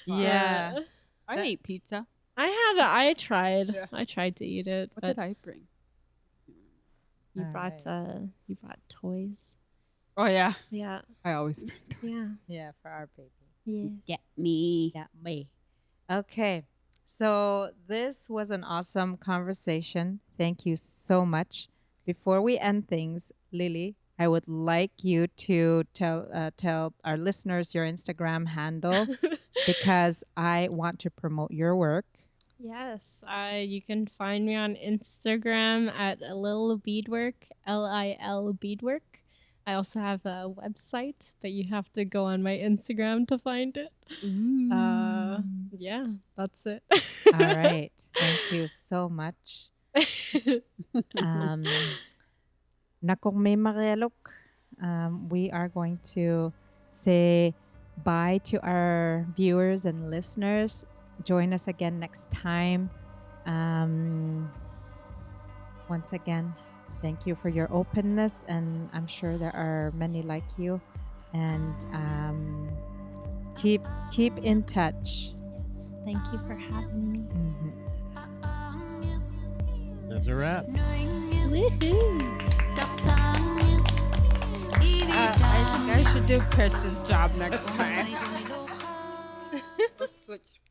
S1: Yeah.
S3: I ate pizza.
S4: I tried.
S3: Yeah.
S4: I tried to eat it.
S3: What
S4: but
S3: did I bring?
S4: You
S1: All
S4: brought you brought toys.
S3: Oh, yeah.
S4: Yeah.
S3: I always bring toys.
S4: Yeah.
S1: Yeah, for our baby.
S4: Yeah.
S3: Get me.
S1: Yeah, me. Okay. So this was an awesome conversation. Thank you so much. Before we end things, Lily, I would like you to tell our listeners your Instagram handle because I want to promote your work.
S4: Yes. You can find me on Instagram at Lil Beadwork, LIL Beadwork. I also have a website, but you have to go on my Instagram to find it. Yeah, that's it.
S1: All right. Thank you so much. Nakong Marilok, we are going to say bye to our viewers and listeners. Join us again next time. Once again, thank you for your openness, and I'm sure there are many like you. And keep in touch.
S4: Yes, thank you for having me.
S1: Mhm.
S2: That's a wrap.
S4: Woohoo!
S3: do Chris's job next time. So switch